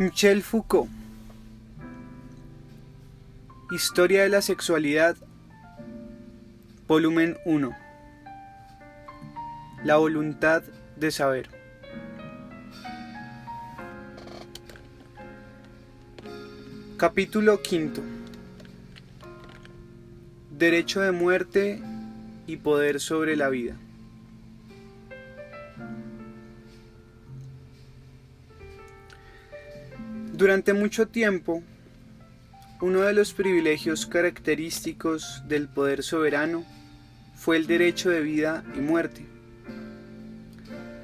Michel Foucault. Historia de la sexualidad, volumen 1. La voluntad de saber. Capítulo 5. Derecho de muerte y poder sobre la vida. Durante mucho tiempo, uno de los privilegios característicos del poder soberano fue el derecho de vida y muerte.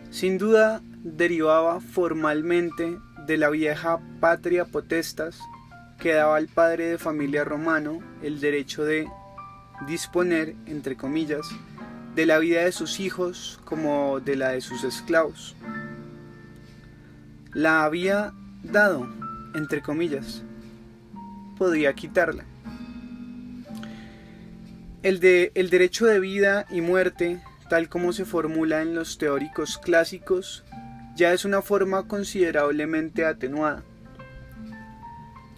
Sin duda, derivaba formalmente de la vieja patria potestas que daba al padre de familia romano el derecho de disponer, entre comillas, de la vida de sus hijos como de la de sus esclavos. La había dado, entre comillas, podía quitarla. El derecho de vida y muerte, tal como se formula en los teóricos clásicos, ya es una forma considerablemente atenuada.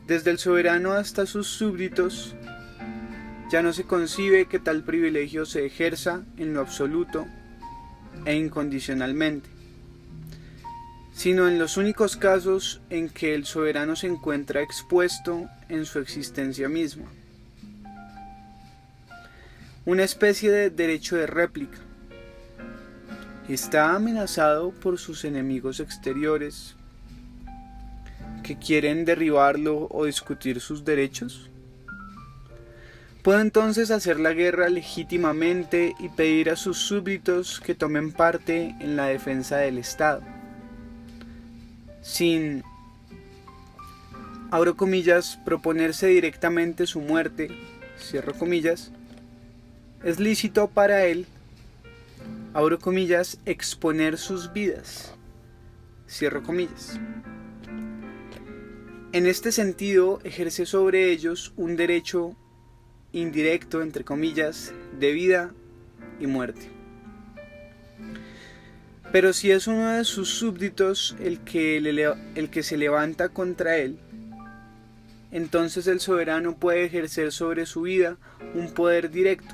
Desde el soberano hasta sus súbditos, ya no se concibe que tal privilegio se ejerza en lo absoluto e incondicionalmente, sino en los únicos casos en que el soberano se encuentra expuesto en su existencia misma. Una especie de derecho de réplica. Está amenazado por sus enemigos exteriores que quieren derribarlo o discutir sus derechos. Puede entonces hacer la guerra legítimamente y pedir a sus súbditos que tomen parte en la defensa del Estado, sin, abro comillas, proponerse directamente su muerte, cierro comillas. Es lícito para él, abro comillas, exponer sus vidas, cierro comillas. En este sentido, ejerce sobre ellos un derecho indirecto, entre comillas, de vida y muerte. Pero si es uno de sus súbditos el que se levanta contra él, entonces el soberano puede ejercer sobre su vida un poder directo.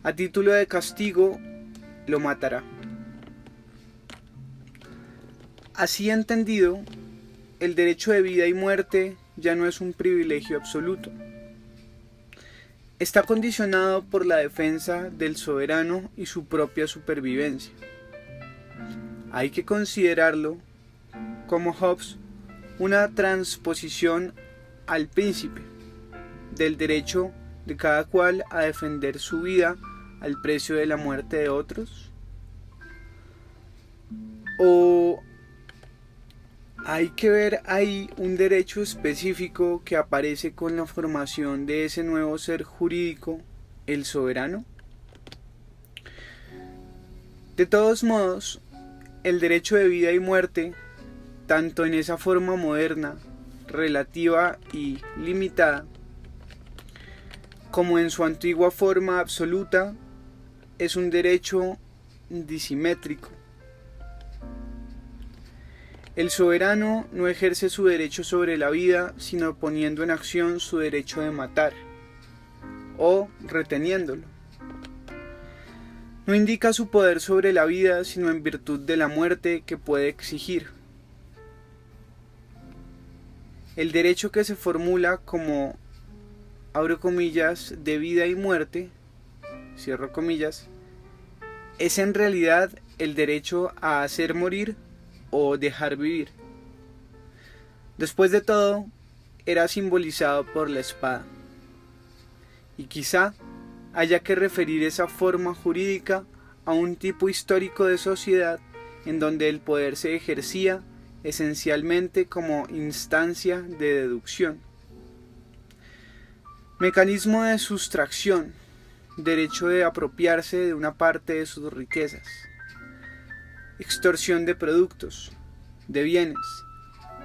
A título de castigo, lo matará. Así entendido, el derecho de vida y muerte ya no es un privilegio absoluto. Está condicionado por la defensa del soberano y su propia supervivencia. Hay que considerarlo, como Hobbes, una transposición al príncipe del derecho de cada cual a defender su vida al precio de la muerte de otros. ¿O hay que ver ahí un derecho específico que aparece con la formación de ese nuevo ser jurídico, el soberano? De todos modos, el derecho de vida y muerte, tanto en esa forma moderna, relativa y limitada, como en su antigua forma absoluta, es un derecho disimétrico. El soberano no ejerce su derecho sobre la vida, sino poniendo en acción su derecho de matar, o reteniéndolo. No indica su poder sobre la vida, sino en virtud de la muerte que puede exigir. El derecho que se formula como, abro comillas, de vida y muerte, cierro comillas, es en realidad el derecho a hacer morir o dejar vivir. Después de todo, era simbolizado por la espada. Y quizá haya que referir esa forma jurídica a un tipo histórico de sociedad en donde el poder se ejercía esencialmente como instancia de deducción, mecanismo de sustracción, derecho de apropiarse de una parte de sus riquezas, extorsión de productos, de bienes,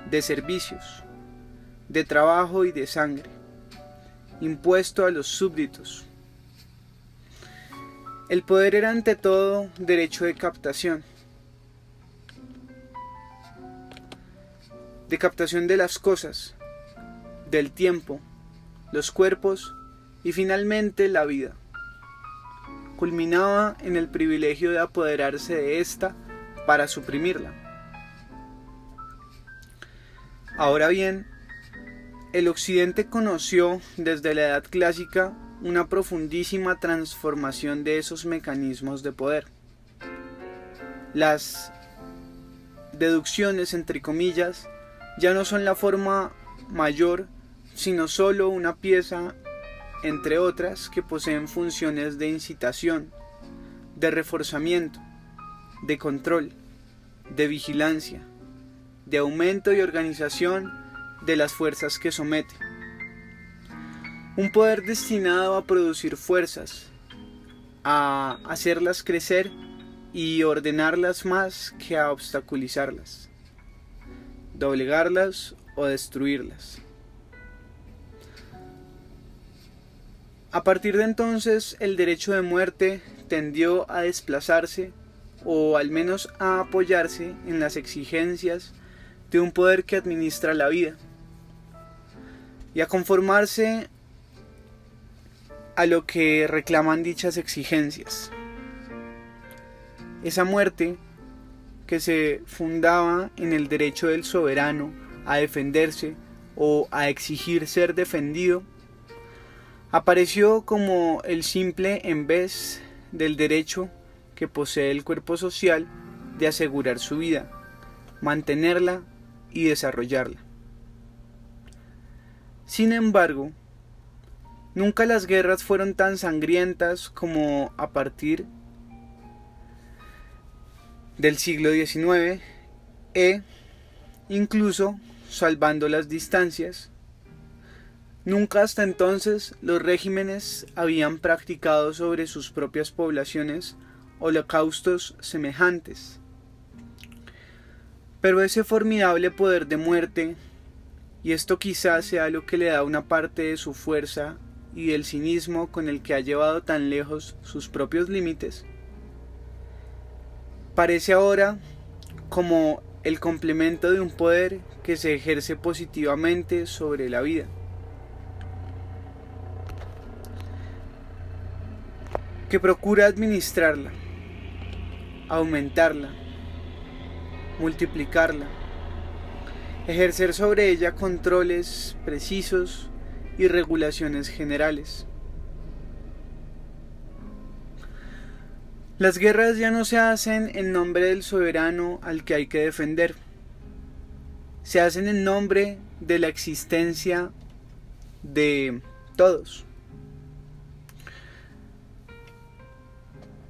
de servicios, de trabajo y de sangre, impuesto a los súbditos. El poder era ante todo derecho de captación. de captación de las cosas, del tiempo, los cuerpos y finalmente la vida. Culminaba en el privilegio de apoderarse de ésta para suprimirla. Ahora bien, el Occidente conoció desde la Edad Clásica una profundísima transformación de esos mecanismos de poder. Las deducciones, entre comillas, ya no son la forma mayor, sino solo una pieza, entre otras, que poseen funciones de incitación, de reforzamiento, de control, de vigilancia, de aumento y organización de las fuerzas que somete. Un poder destinado a producir fuerzas, a hacerlas crecer y ordenarlas más que a obstaculizarlas, doblegarlas o destruirlas. A partir de entonces, el derecho de muerte tendió a desplazarse, o al menos a apoyarse en las exigencias de un poder que administra la vida, y a conformarse a lo que reclaman dichas exigencias. Esa muerte, que se fundaba en el derecho del soberano a defenderse o a exigir ser defendido, apareció como el simple en vez del derecho que posee el cuerpo social de asegurar su vida, mantenerla y desarrollarla. Sin embargo, nunca las guerras fueron tan sangrientas como a partir del siglo XIX incluso salvando las distancias, nunca hasta entonces los regímenes habían practicado sobre sus propias poblaciones holocaustos semejantes. Pero ese formidable poder de muerte, y esto quizás sea lo que le da una parte de su fuerza y del cinismo con el que ha llevado tan lejos sus propios límites, parece ahora como el complemento de un poder que se ejerce positivamente sobre la vida, que procura administrarla, aumentarla, multiplicarla, ejercer sobre ella controles precisos y regulaciones generales. Las guerras ya no se hacen en nombre del soberano al que hay que defender. Se hacen en nombre de la existencia de todos.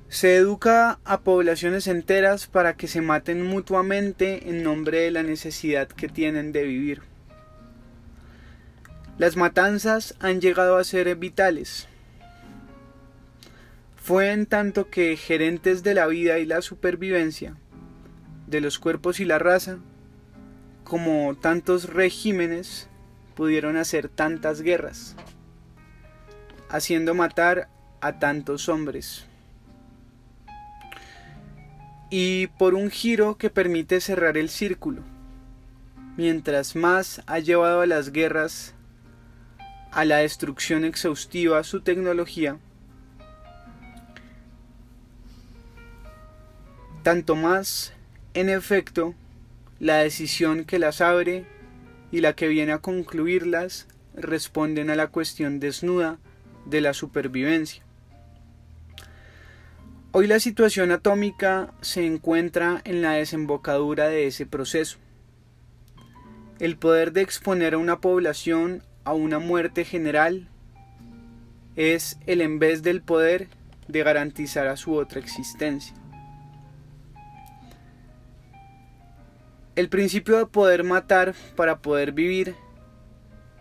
Se educa a poblaciones enteras para que se maten mutuamente en nombre de la necesidad que tienen de vivir. Las matanzas han llegado a ser vitales. Fue en tanto que gerentes de la vida y la supervivencia, de los cuerpos y la raza, como tantos regímenes pudieron hacer tantas guerras, haciendo matar a tantos hombres. Y por un giro que permite cerrar el círculo, mientras más ha llevado a las guerras a la destrucción exhaustiva su tecnología, tanto más, en efecto, la decisión que las abre y la que viene a concluirlas responden a la cuestión desnuda de la supervivencia. Hoy la situación atómica se encuentra en la desembocadura de ese proceso. El poder de exponer a una población a una muerte general es el en vez del poder de garantizar a su otra existencia. El principio de poder matar para poder vivir,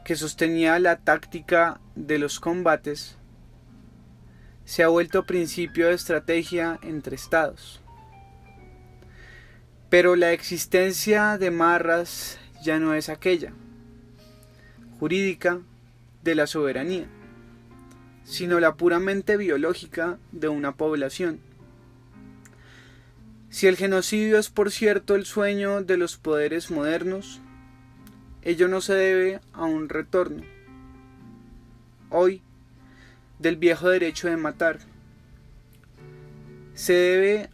que sostenía la táctica de los combates, se ha vuelto principio de estrategia entre estados. Pero la existencia de marras ya no es aquella, jurídica, de la soberanía, sino la puramente biológica de una población. Si el genocidio es por cierto el sueño de los poderes modernos, ello no se debe a un retorno, hoy, del viejo derecho de matar. Se debe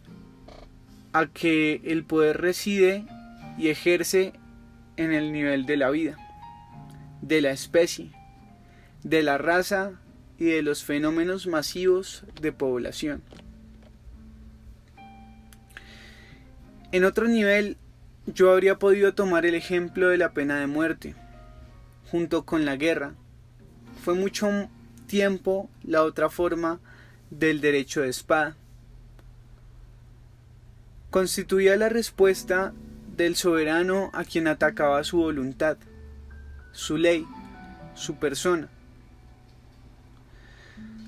a que el poder reside y ejerce en el nivel de la vida, de la especie, de la raza y de los fenómenos masivos de población. En otro nivel, yo habría podido tomar el ejemplo de la pena de muerte, junto con la guerra. Fue mucho tiempo la otra forma del derecho de espada. Constituía la respuesta del soberano a quien atacaba su voluntad, su ley, su persona.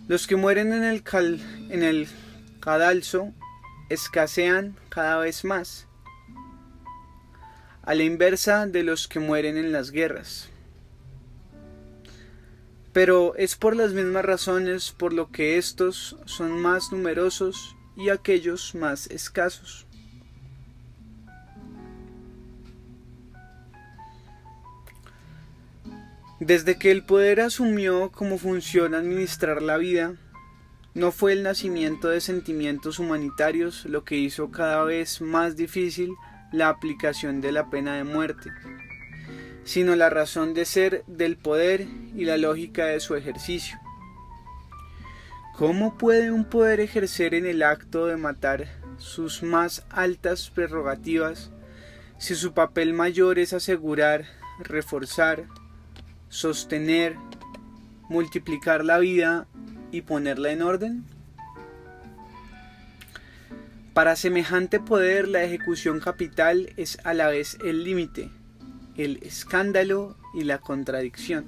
Los que mueren en el cadalso escasean cada vez más, a la inversa de los que mueren en las guerras. Pero es por las mismas razones por lo que estos son más numerosos y aquellos más escasos. Desde que el poder asumió como función administrar la vida, no fue el nacimiento de sentimientos humanitarios lo que hizo cada vez más difícil la aplicación de la pena de muerte, sino la razón de ser del poder y la lógica de su ejercicio. ¿Cómo puede un poder ejercer en el acto de matar sus más altas prerrogativas si su papel mayor es asegurar, reforzar, sostener, multiplicar la vida y ponerla en orden? Para semejante poder, la ejecución capital es a la vez el límite, el escándalo y la contradicción.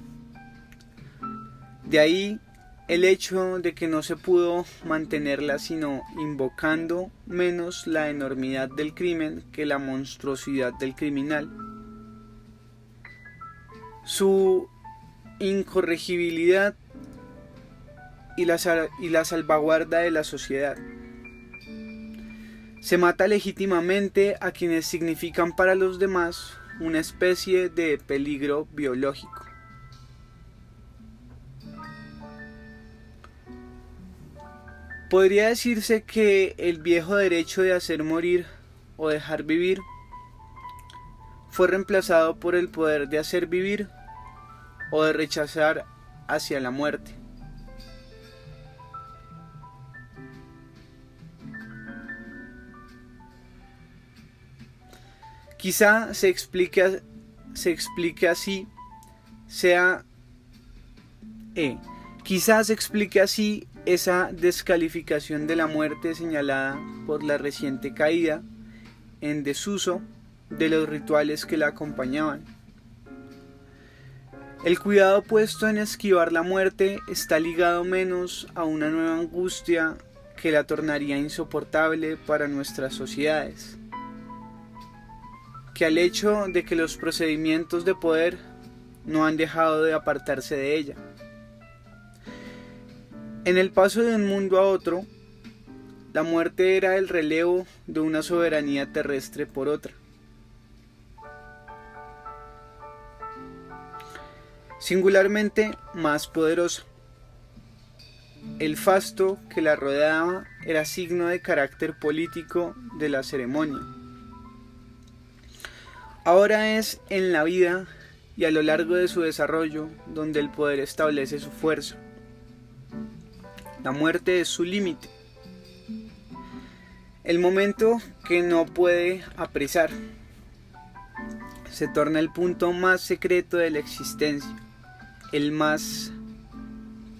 De ahí el hecho de que no se pudo mantenerla sino invocando menos la enormidad del crimen que la monstruosidad del criminal. Su incorregibilidad y la salvaguarda de la sociedad. Se mata legítimamente a quienes significan para los demás una especie de peligro biológico. Podría decirse que el viejo derecho de hacer morir o dejar vivir fue reemplazado por el poder de hacer vivir o de rechazar hacia la muerte. Quizá se explique así esa descalificación de la muerte señalada por la reciente caída en desuso de los rituales que la acompañaban. El cuidado puesto en esquivar la muerte está ligado menos a una nueva angustia que la tornaría insoportable para nuestras sociedades, que al hecho de que los procedimientos de poder no han dejado de apartarse de ella. En el paso de un mundo a otro, la muerte era el relevo de una soberanía terrestre por otra. Singularmente más poderosa. El fasto que la rodeaba era signo de carácter político de la ceremonia. Ahora es en la vida y a lo largo de su desarrollo donde el poder establece su fuerza. La muerte es su límite, el momento que no puede apresar. Se torna el punto más secreto de la existencia, el más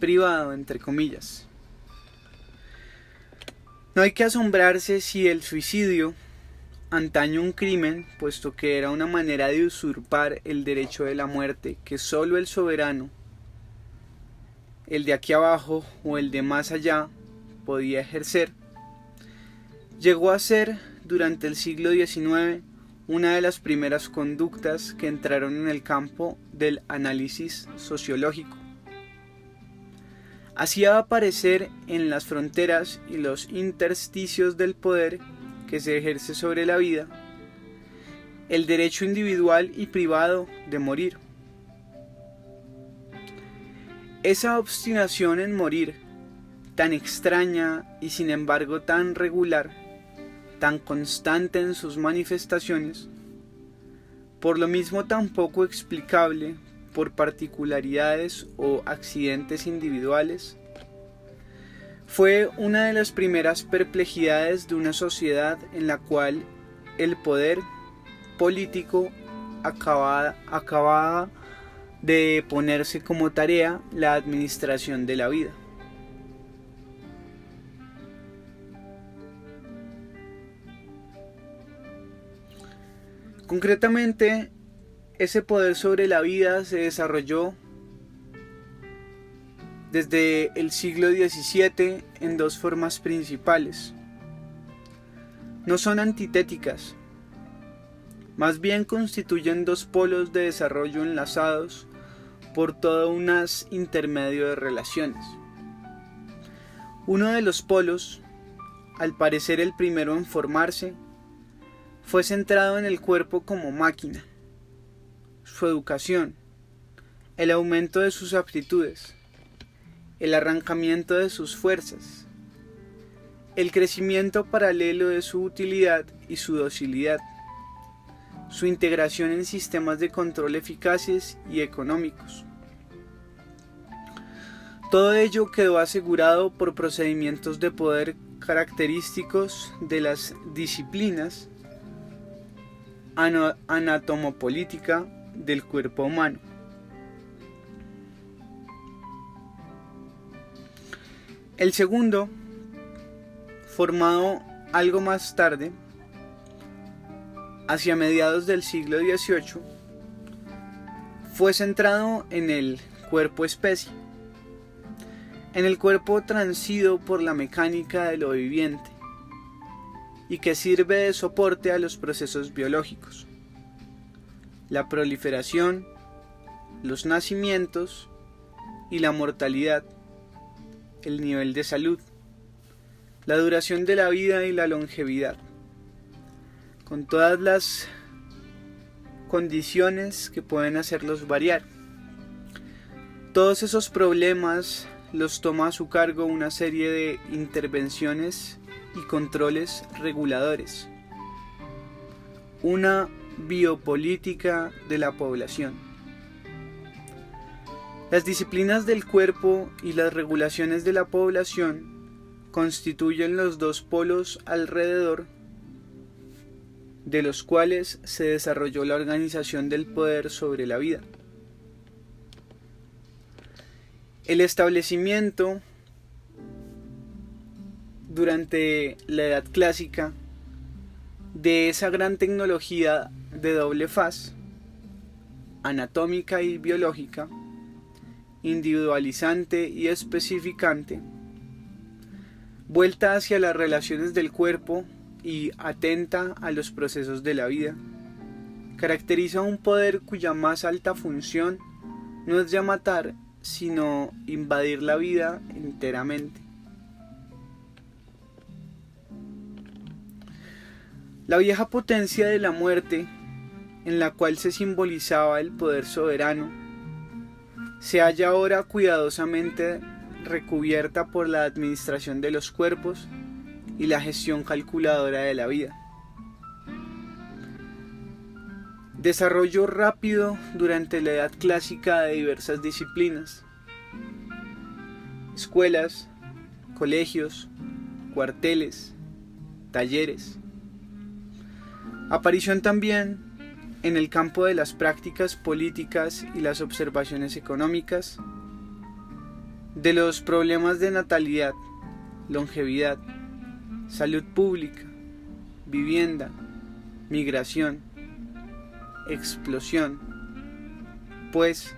privado, entre comillas. No hay que asombrarse si el suicidio, antaño un crimen, puesto que era una manera de usurpar el derecho de la muerte que solo el soberano, el de aquí abajo o el de más allá, podía ejercer, llegó a ser durante el siglo XIX una de las primeras conductas que entraron en el campo del análisis sociológico. Hacía aparecer en las fronteras y los intersticios del poder que se ejerce sobre la vida el derecho individual y privado de morir. Esa obstinación en morir, tan extraña y sin embargo tan regular, tan constante en sus manifestaciones, por lo mismo tan poco explicable por particularidades o accidentes individuales, fue una de las primeras perplejidades de una sociedad en la cual el poder político acababa de ponerse como tarea la administración de la vida. Concretamente, ese poder sobre la vida se desarrolló desde el siglo XVII en dos formas principales. No son antitéticas, más bien constituyen dos polos de desarrollo enlazados por todo un haz intermedio de relaciones. Uno de los polos, al parecer el primero en formarse, fue centrado en el cuerpo como máquina, su educación, el aumento de sus aptitudes, el arrancamiento de sus fuerzas, el crecimiento paralelo de su utilidad y su docilidad, su integración en sistemas de control eficaces y económicos. Todo ello quedó asegurado por procedimientos de poder característicos de las disciplinas anatomopolítica del cuerpo humano. El segundo, formado algo más tarde, hacia mediados del siglo XVIII, fue centrado en el cuerpo especie, en el cuerpo transido por la mecánica de lo viviente y que sirve de soporte a los procesos biológicos, la proliferación, los nacimientos y la mortalidad, el nivel de salud, la duración de la vida y la longevidad, con todas las condiciones que pueden hacerlos variar. Todos esos problemas los toma a su cargo una serie de intervenciones y controles reguladores, una biopolítica de la población. Las disciplinas del cuerpo y las regulaciones de la población constituyen los dos polos alrededor de los cuales se desarrolló la organización del poder sobre la vida. El establecimiento durante la Edad Clásica de esa gran tecnología de doble faz, anatómica y biológica, individualizante y especificante, vuelta hacia las relaciones del cuerpo y atenta a los procesos de la vida, caracteriza un poder cuya más alta función no es ya matar, sino invadir la vida enteramente. La vieja potencia de la muerte, en la cual se simbolizaba el poder soberano, se halla ahora cuidadosamente recubierta por la administración de los cuerpos y la gestión calculadora de la vida. Desarrollo rápido durante la Edad Clásica de diversas disciplinas, escuelas, colegios, cuarteles, talleres. Aparición también en el campo de las prácticas políticas y las observaciones económicas, de los problemas de natalidad, longevidad, salud pública, vivienda, migración, explosión, pues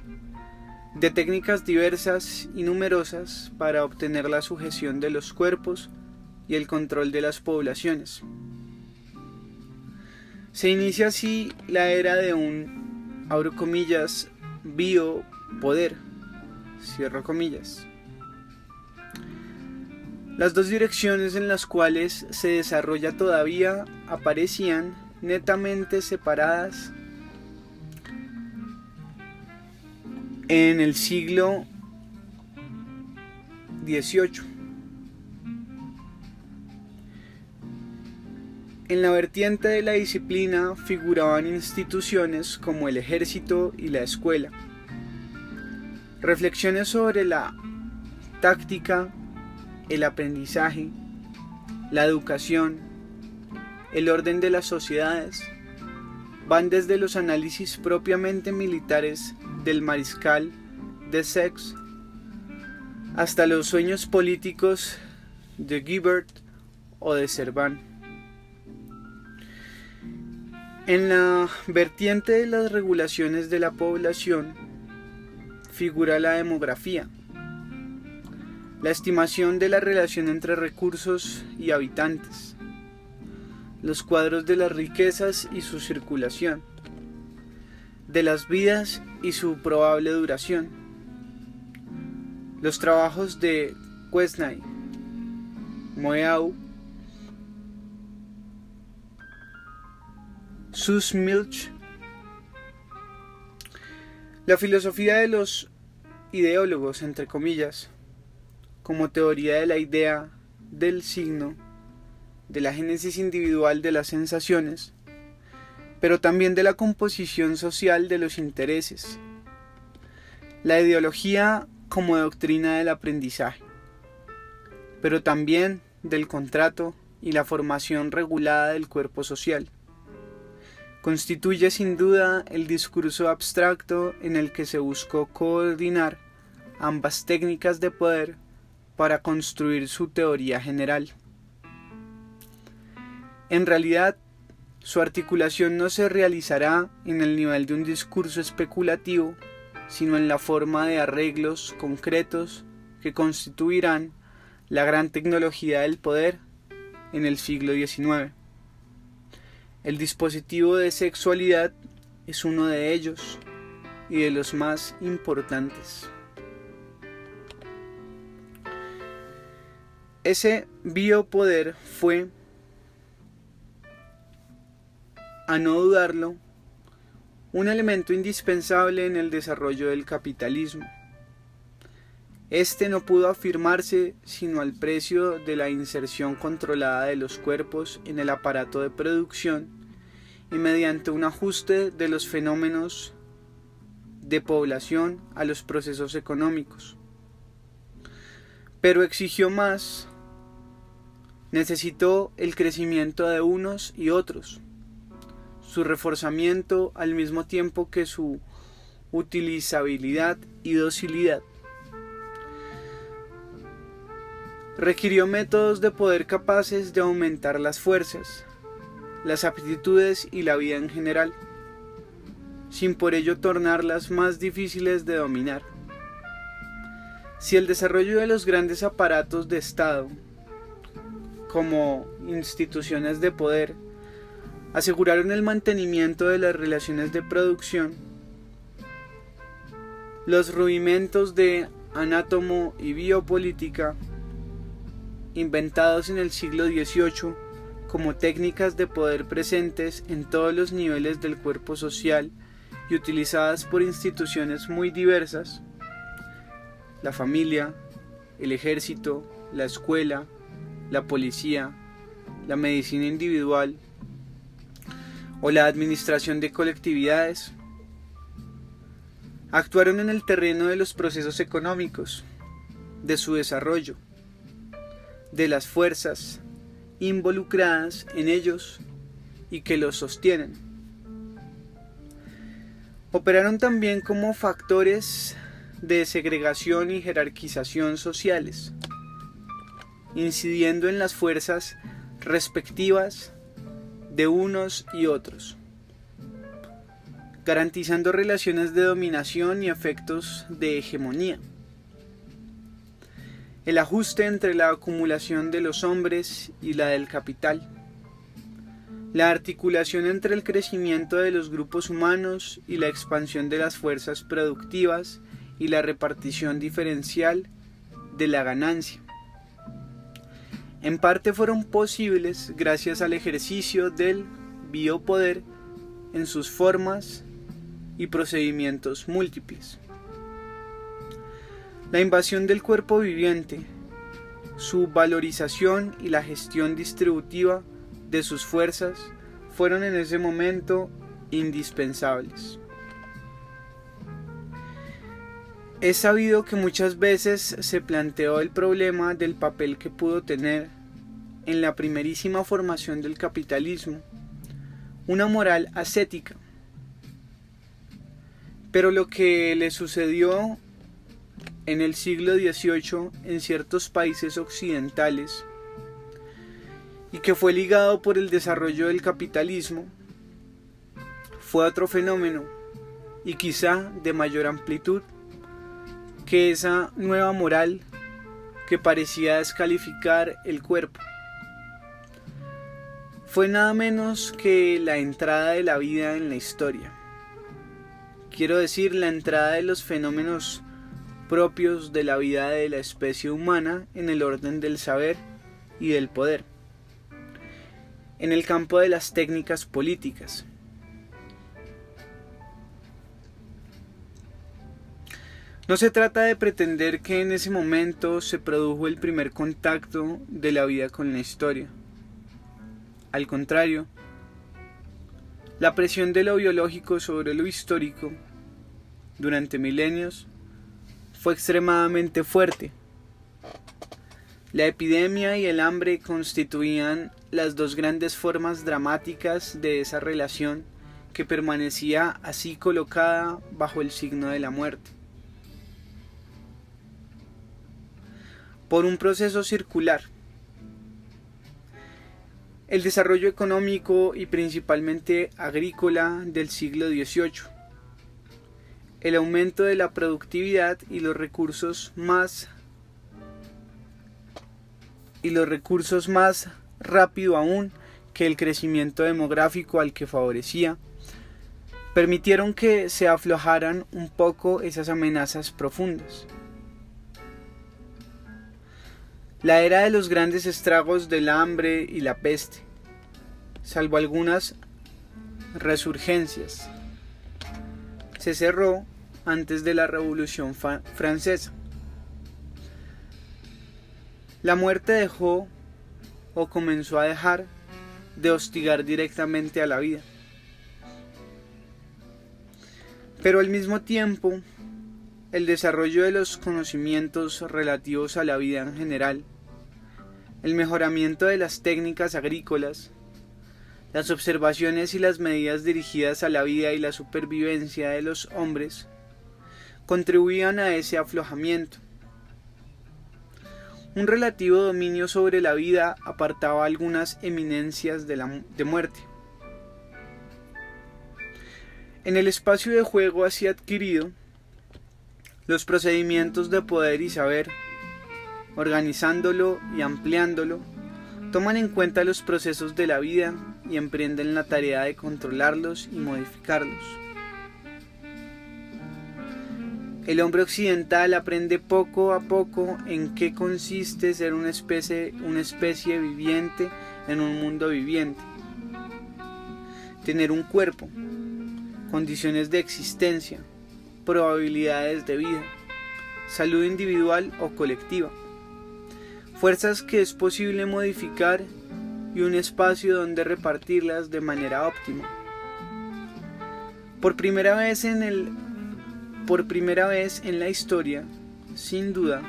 de técnicas diversas y numerosas para obtener la sujeción de los cuerpos y el control de las poblaciones. Se inicia así la era de un, abro comillas, biopoder, cierro comillas. Las dos direcciones en las cuales se desarrolla todavía aparecían netamente separadas en el siglo XVIII. En la vertiente de la disciplina figuraban instituciones como el ejército y la escuela. Reflexiones sobre la táctica, el aprendizaje, la educación, el orden de las sociedades, van desde los análisis propiamente militares del mariscal de Saxe hasta los sueños políticos de Guibert o de Servan. En la vertiente de las regulaciones de la población figura la demografía, la estimación de la relación entre recursos y habitantes, los cuadros de las riquezas y su circulación, de las vidas y su probable duración, los trabajos de Quesnay, Moeau, Sussmilch. La filosofía de los ideólogos, entre comillas, como teoría de la idea del signo, de la génesis individual de las sensaciones, pero también de la composición social de los intereses. La ideología como doctrina del aprendizaje, pero también del contrato y la formación regulada del cuerpo social. Constituye sin duda el discurso abstracto en el que se buscó coordinar ambas técnicas de poder para construir su teoría general. En realidad, su articulación no se realizará en el nivel de un discurso especulativo, sino en la forma de arreglos concretos que constituirán la gran tecnología del poder en el siglo XIX. El dispositivo de sexualidad es uno de ellos y de los más importantes. Ese biopoder fue, a no dudarlo, un elemento indispensable en el desarrollo del capitalismo. Este no pudo afirmarse sino al precio de la inserción controlada de los cuerpos en el aparato de producción y mediante un ajuste de los fenómenos de población a los procesos económicos. Pero exigió más. Necesitó el crecimiento de unos y otros, su reforzamiento al mismo tiempo que su utilizabilidad y docilidad. Requirió métodos de poder capaces de aumentar las fuerzas, las aptitudes y la vida en general, sin por ello tornarlas más difíciles de dominar. Si el desarrollo de los grandes aparatos de Estado, como instituciones de poder, aseguraron el mantenimiento de las relaciones de producción, los rudimentos de anátomo y biopolítica, inventados en el siglo XVIII como técnicas de poder presentes en todos los niveles del cuerpo social y utilizadas por instituciones muy diversas, la familia, el ejército, la escuela, la policía, la medicina individual o la administración de colectividades, actuaron en el terreno de los procesos económicos, de su desarrollo, de las fuerzas involucradas en ellos y que los sostienen. Operaron también como factores de segregación y jerarquización sociales, incidiendo en las fuerzas respectivas de unos y otros, garantizando relaciones de dominación y efectos de hegemonía. El ajuste entre la acumulación de los hombres y la del capital, la articulación entre el crecimiento de los grupos humanos y la expansión de las fuerzas productivas y la repartición diferencial de la ganancia. En parte fueron posibles gracias al ejercicio del biopoder en sus formas y procedimientos múltiples. La invasión del cuerpo viviente, su valorización y la gestión distributiva de sus fuerzas fueron en ese momento indispensables. Es sabido que muchas veces se planteó el problema del papel que pudo tener en la primerísima formación del capitalismo una moral ascética. Pero lo que le sucedió en el siglo XVIII en ciertos países occidentales y que fue ligado por el desarrollo del capitalismo fue otro fenómeno y quizá de mayor amplitud que esa nueva moral que parecía descalificar el cuerpo. Fue nada menos que la entrada de la vida en la historia. Quiero decir, la entrada de los fenómenos propios de la vida de la especie humana en el orden del saber y del poder, en el campo de las técnicas políticas. No se trata de pretender que en ese momento se produjo el primer contacto de la vida con la historia. Al contrario, la presión de lo biológico sobre lo histórico durante milenios fue extremadamente fuerte. La epidemia y el hambre constituían las dos grandes formas dramáticas de esa relación que permanecía así colocada bajo el signo de la muerte. Por un proceso circular, el desarrollo económico y principalmente agrícola del siglo XVIII, el aumento de la productividad y los recursos más rápido aún que el crecimiento demográfico al que favorecía, permitieron que se aflojaran un poco esas amenazas profundas. La era de los grandes estragos del hambre y la peste, salvo algunas resurgencias, se cerró antes de la Revolución Francesa. La muerte dejó o comenzó a dejar de hostigar directamente a la vida. Pero al mismo tiempo, el desarrollo de los conocimientos relativos a la vida en general, el mejoramiento de las técnicas agrícolas, las observaciones y las medidas dirigidas a la vida y la supervivencia de los hombres, contribuían a ese aflojamiento. Un relativo dominio sobre la vida apartaba algunas eminencias de muerte. En el espacio de juego así adquirido, los procedimientos de poder y saber, organizándolo y ampliándolo, toman en cuenta los procesos de la vida y emprenden la tarea de controlarlos y modificarlos. El hombre occidental aprende poco a poco en qué consiste ser una especie viviente en un mundo viviente. Tener un cuerpo, condiciones de existencia, probabilidades de vida, salud individual o colectiva, fuerzas que es posible modificar y un espacio donde repartirlas de manera óptima. Por primera vez en la historia, sin duda,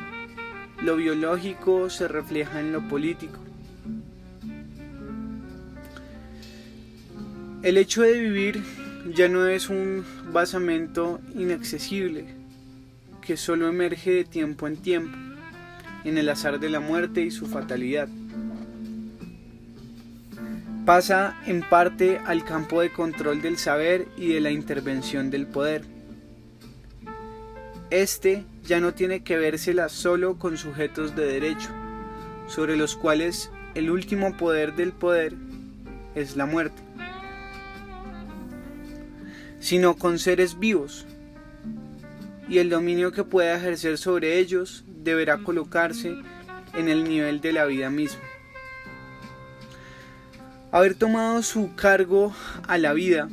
lo biológico se refleja en lo político. El hecho de vivir ya no es un basamento inaccesible que solo emerge de tiempo en tiempo, en el azar de la muerte y su fatalidad. Pasa en parte al campo de control del saber y de la intervención del poder. Este ya no tiene que vérsela solo con sujetos de derecho, sobre los cuales el último poder del poder es la muerte, sino con seres vivos, y el dominio que pueda ejercer sobre ellos deberá colocarse en el nivel de la vida misma. Haber tomado su cargo a la vida,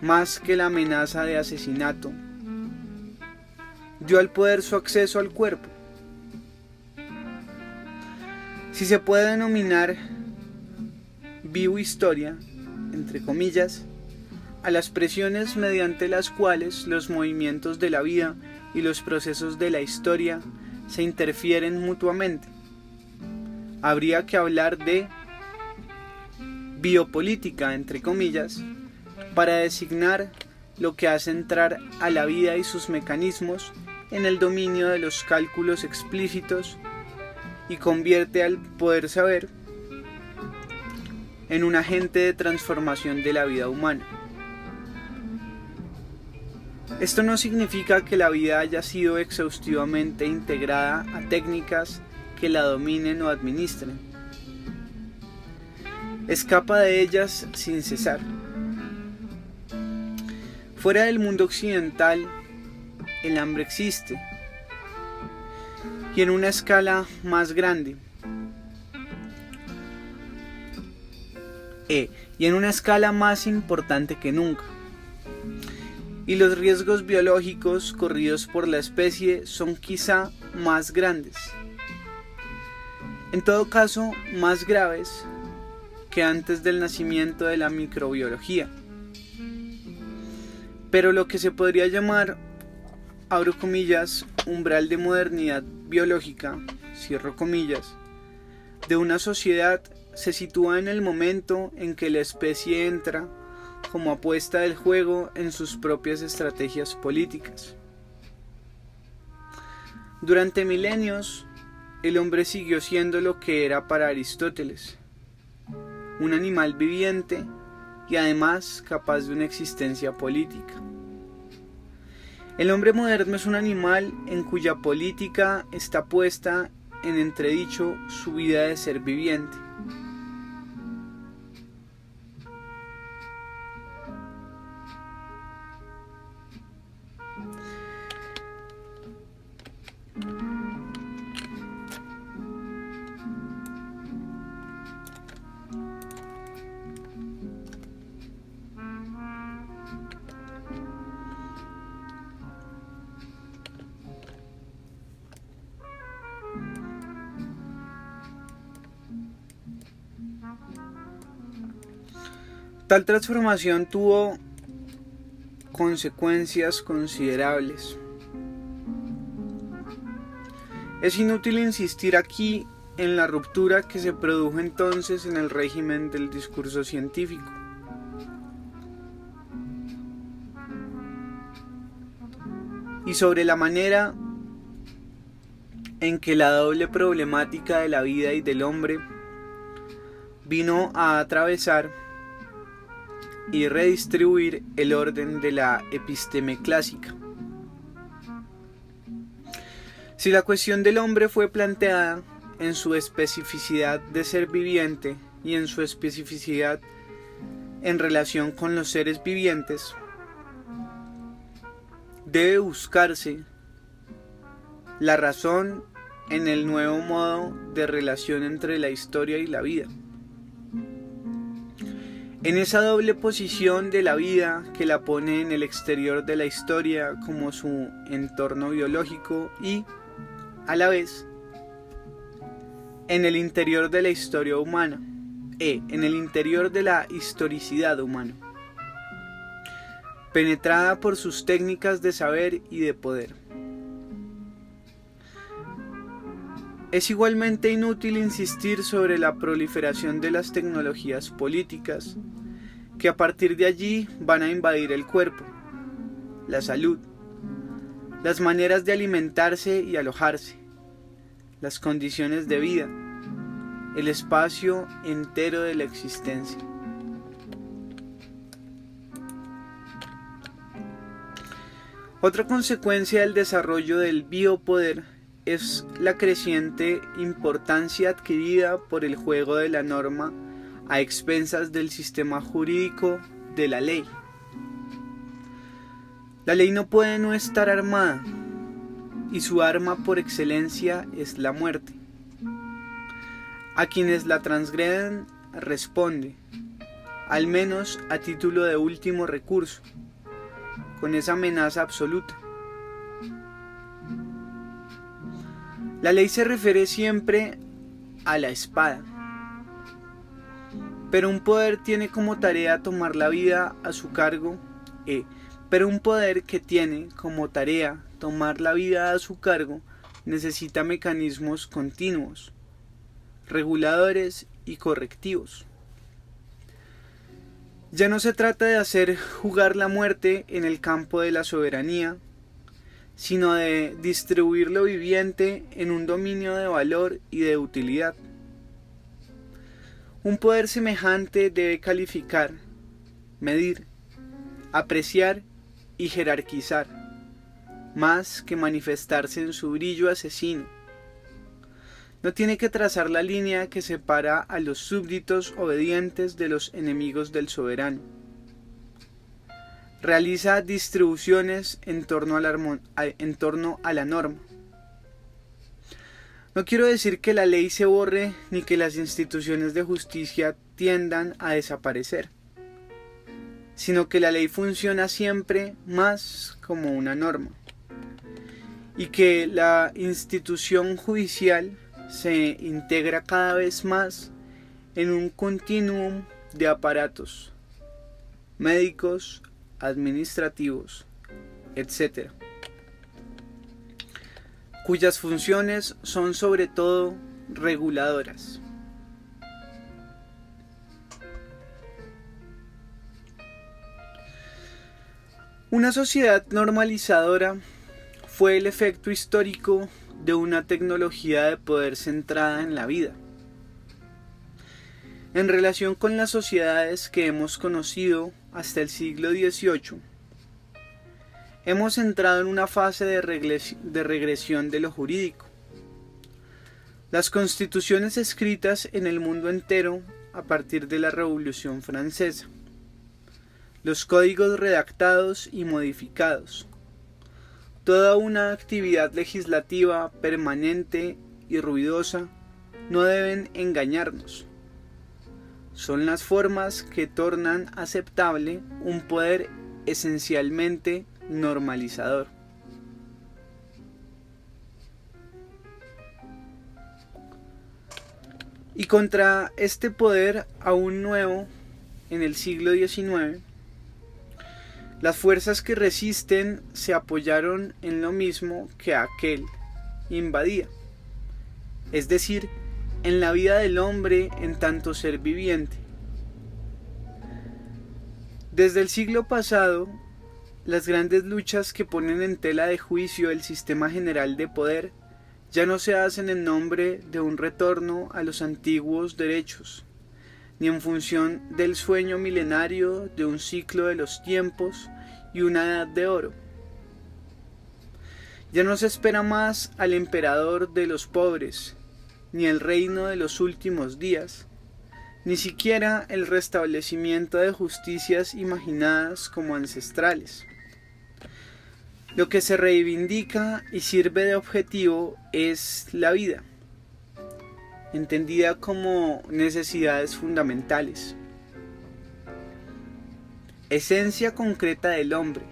más que la amenaza de asesinato, dio al poder su acceso al cuerpo. Si se puede denominar biohistoria, entre comillas, a las presiones mediante las cuales los movimientos de la vida y los procesos de la historia se interfieren mutuamente, habría que hablar de biopolítica, entre comillas, para designar lo que hace entrar a la vida y sus mecanismos en el dominio de los cálculos explícitos y convierte al poder saber en un agente de transformación de la vida humana. Esto no significa que la vida haya sido exhaustivamente integrada a técnicas que la dominen o administren. Escapa de ellas sin cesar. Fuera del mundo occidental, el hambre existe, y en una escala más grande, y en una escala más importante que nunca. Y los riesgos biológicos corridos por la especie son quizá más grandes, en todo caso más graves que antes del nacimiento de la microbiología. Pero lo que se podría llamar, abro comillas, umbral de modernidad biológica, cierro comillas, de una sociedad se sitúa en el momento en que la especie entra como apuesta del juego en sus propias estrategias políticas. Durante milenios, el hombre siguió siendo lo que era para Aristóteles, un animal viviente y además capaz de una existencia política. El hombre moderno es un animal en cuya política está puesta en entredicho su vida de ser viviente. Tal transformación tuvo consecuencias considerables. Es inútil insistir aquí en la ruptura que se produjo entonces en el régimen del discurso científico. Y sobre la manera en que la doble problemática de la vida y del hombre vino a atravesar y redistribuir el orden de la episteme clásica. Si la cuestión del hombre fue planteada en su especificidad de ser viviente y en su especificidad en relación con los seres vivientes, debe buscarse la razón en el nuevo modo de relación entre la historia y la vida. En esa doble posición de la vida que la pone en el exterior de la historia como su entorno biológico y, a la vez, en el interior de la historia humana, en el interior de la historicidad humana, penetrada por sus técnicas de saber y de poder. Es igualmente inútil insistir sobre la proliferación de las tecnologías políticas, que a partir de allí van a invadir el cuerpo, la salud, las maneras de alimentarse y alojarse, las condiciones de vida, el espacio entero de la existencia. Otra consecuencia del desarrollo del biopoder es la creciente importancia adquirida por el juego de la norma a expensas del sistema jurídico de la ley. La ley no puede no estar armada, y su arma por excelencia es la muerte. A quienes la transgreden responde, al menos a título de último recurso, con esa amenaza absoluta. La ley se refiere siempre a la espada, pero un poder tiene como tarea tomar la vida a su cargo, pero un poder que tiene como tarea tomar la vida a su cargo necesita mecanismos continuos, reguladores y correctivos. Ya no se trata de hacer jugar la muerte en el campo de la soberanía, sino de distribuir lo viviente en un dominio de valor y de utilidad. Un poder semejante debe calificar, medir, apreciar y jerarquizar, más que manifestarse en su brillo asesino. No tiene que trazar la línea que separa a los súbditos obedientes de los enemigos del soberano. Realiza distribuciones en torno a la norma. No quiero decir que la ley se borre ni que las instituciones de justicia tiendan a desaparecer, sino que la ley funciona siempre más como una norma y que la institución judicial se integra cada vez más en un continuum de aparatos médicos, administrativos, etc., cuyas funciones son sobre todo reguladoras. Una sociedad normalizadora fue el efecto histórico de una tecnología de poder centrada en la vida. En relación con las sociedades que hemos conocido hasta el siglo XVIII, hemos entrado en una fase de regresión de lo jurídico. Las constituciones escritas en el mundo entero a partir de la Revolución Francesa, los códigos redactados y modificados, toda una actividad legislativa permanente y ruidosa no deben engañarnos. Son las formas que tornan aceptable un poder esencialmente normalizador. Y contra este poder aún nuevo en el siglo XIX, las fuerzas que resisten se apoyaron en lo mismo que aquel invadía, es decir, en la vida del hombre en tanto ser viviente. Desde el siglo pasado, las grandes luchas que ponen en tela de juicio el sistema general de poder ya no se hacen en nombre de un retorno a los antiguos derechos, ni en función del sueño milenario de un ciclo de los tiempos y una edad de oro. Ya no se espera más al emperador de los pobres, ni el reino de los últimos días, ni siquiera el restablecimiento de justicias imaginadas como ancestrales. Lo que se reivindica y sirve de objetivo es la vida, entendida como necesidades fundamentales, esencia concreta del hombre,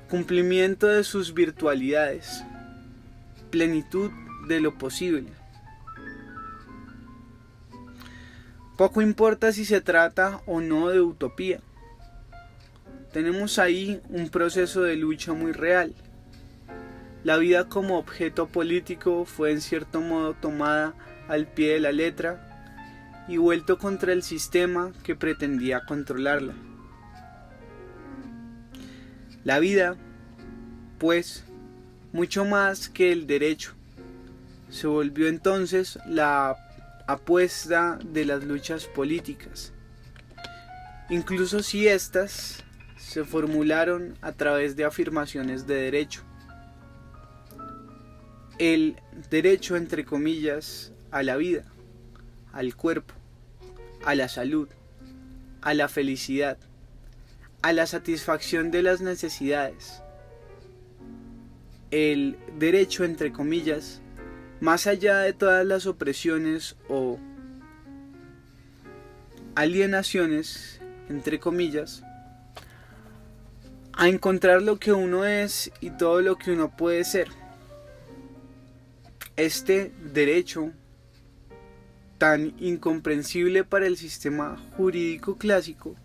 cumplimiento de sus virtualidades, plenitud de lo posible. Poco importa si se trata o no de utopía. Tenemos ahí un proceso de lucha muy real. La vida como objeto político fue en cierto modo tomada al pie de la letra y vuelto contra el sistema que pretendía controlarla. La vida, pues, mucho más que el derecho, se volvió entonces la apuesta de las luchas políticas, incluso si éstas se formularon a través de afirmaciones de derecho. El derecho, entre comillas, a la vida, al cuerpo, a la salud, a la felicidad, a la satisfacción de las necesidades. El derecho, entre comillas, más allá de todas las opresiones o alienaciones, entre comillas, a encontrar lo que uno es y todo lo que uno puede ser. Este derecho, tan incomprensible para el sistema jurídico clásico,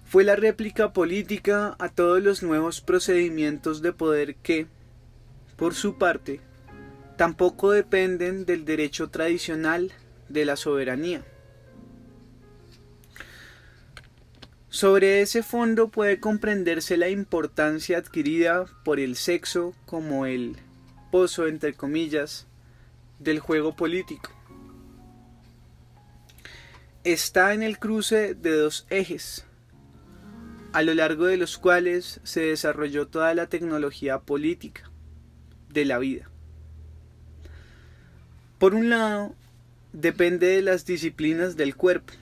fue la réplica política a todos los nuevos procedimientos de poder que, por su parte, tampoco dependen del derecho tradicional de la soberanía. Sobre ese fondo puede comprenderse la importancia adquirida por el sexo como el pozo, entre comillas, del juego político. Está en el cruce de dos ejes, a lo largo de los cuales se desarrolló toda la tecnología política de la vida. Por un lado, depende de las disciplinas del cuerpo,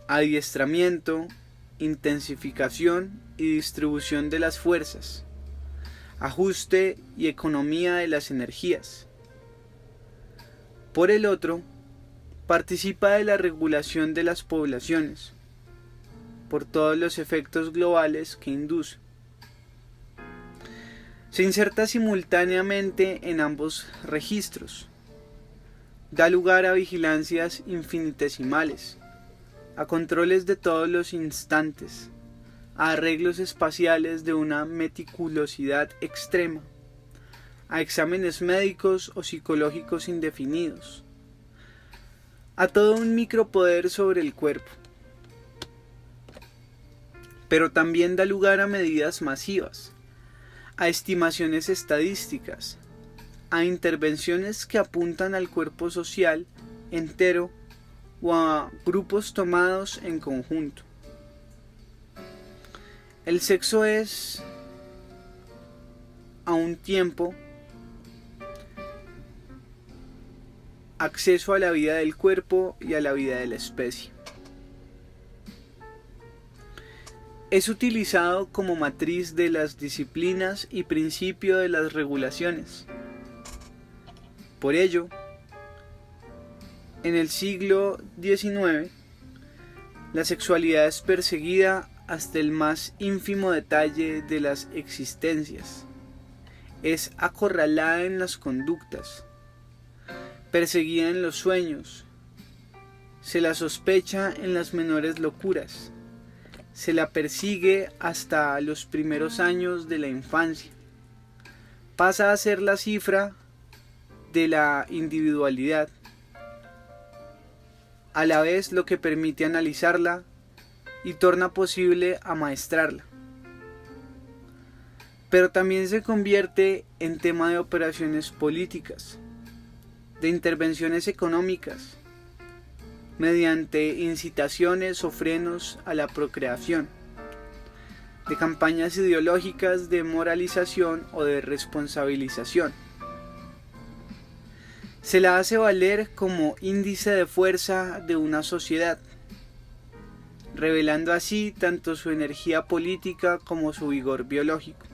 adiestramiento, intensificación y distribución de las fuerzas, ajuste y economía de las energías. Por el otro, participa de la regulación de las poblaciones, por todos los efectos globales que induce. Se inserta simultáneamente en ambos registros. Da lugar a vigilancias infinitesimales, a controles de todos los instantes, a arreglos espaciales de una meticulosidad extrema, a exámenes médicos o psicológicos indefinidos, a todo un micropoder sobre el cuerpo. Pero también da lugar a medidas masivas, a estimaciones estadísticas, a intervenciones que apuntan al cuerpo social entero o a grupos tomados en conjunto. El sexo es, a un tiempo, acceso a la vida del cuerpo y a la vida de la especie. Es utilizado como matriz de las disciplinas y principio de las regulaciones. Por ello, en el siglo XIX, la sexualidad es perseguida hasta el más ínfimo detalle de las existencias. Es acorralada en las conductas, perseguida en los sueños, se la sospecha en las menores locuras, se la persigue hasta los primeros años de la infancia. Pasa a ser la cifra de la individualidad, a la vez lo que permite analizarla y torna posible amaestrarla. Pero también se convierte en tema de operaciones políticas, de intervenciones económicas, mediante incitaciones o frenos a la procreación, de campañas ideológicas de moralización o de responsabilización. Se la hace valer como índice de fuerza de una sociedad, revelando así tanto su energía política como su vigor biológico.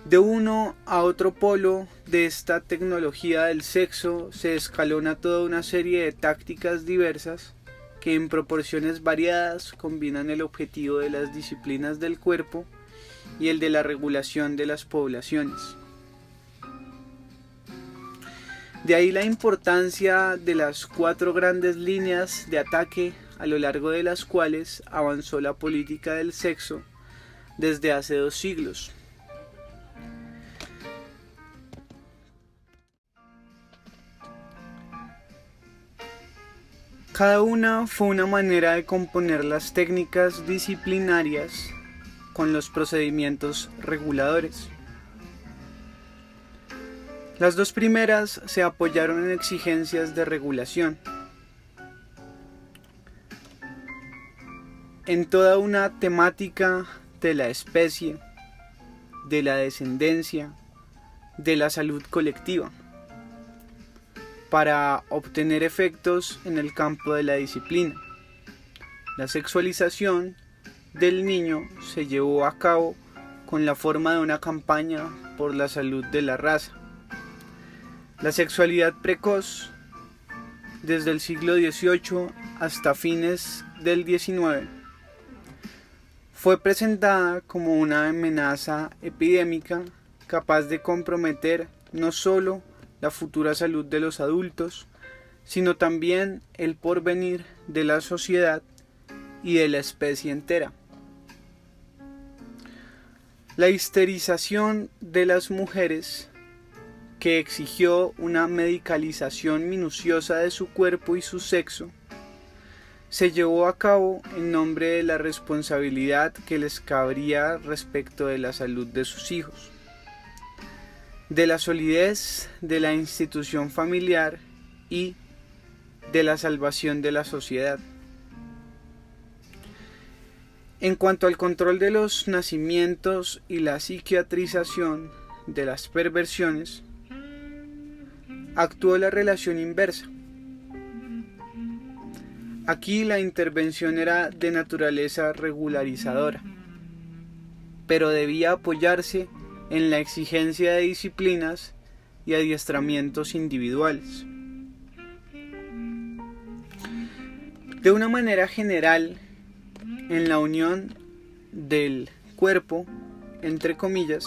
De uno a otro polo de esta tecnología del sexo se escalona toda una serie de tácticas diversas que en proporciones variadas combinan el objetivo de las disciplinas del cuerpo y el de la regulación de las poblaciones. De ahí la importancia de las 4 grandes líneas de ataque a lo largo de las cuales avanzó la política del sexo desde hace 2 siglos. Cada una fue una manera de componer las técnicas disciplinarias con los procedimientos reguladores. Las 2 primeras se apoyaron en exigencias de regulación, en toda una temática de la especie, de la descendencia, de la salud colectiva, para obtener efectos en el campo de la disciplina. La sexualización del niño se llevó a cabo con la forma de una campaña por la salud de la raza. La sexualidad precoz, desde el siglo XVIII hasta fines del XIX, fue presentada como una amenaza epidémica capaz de comprometer no solo la futura salud de los adultos, sino también el porvenir de la sociedad y de la especie entera. La histerización de las mujeres, que exigió una medicalización minuciosa de su cuerpo y su sexo, se llevó a cabo en nombre de la responsabilidad que les cabría respecto de la salud de sus hijos, de la solidez de la institución familiar y de la salvación de la sociedad. En cuanto al control de los nacimientos y la psiquiatrización de las perversiones, actuó la relación inversa. Aquí la intervención era de naturaleza regularizadora, pero debía apoyarse en la exigencia de disciplinas y adiestramientos individuales. De una manera general, en la unión del cuerpo, entre comillas,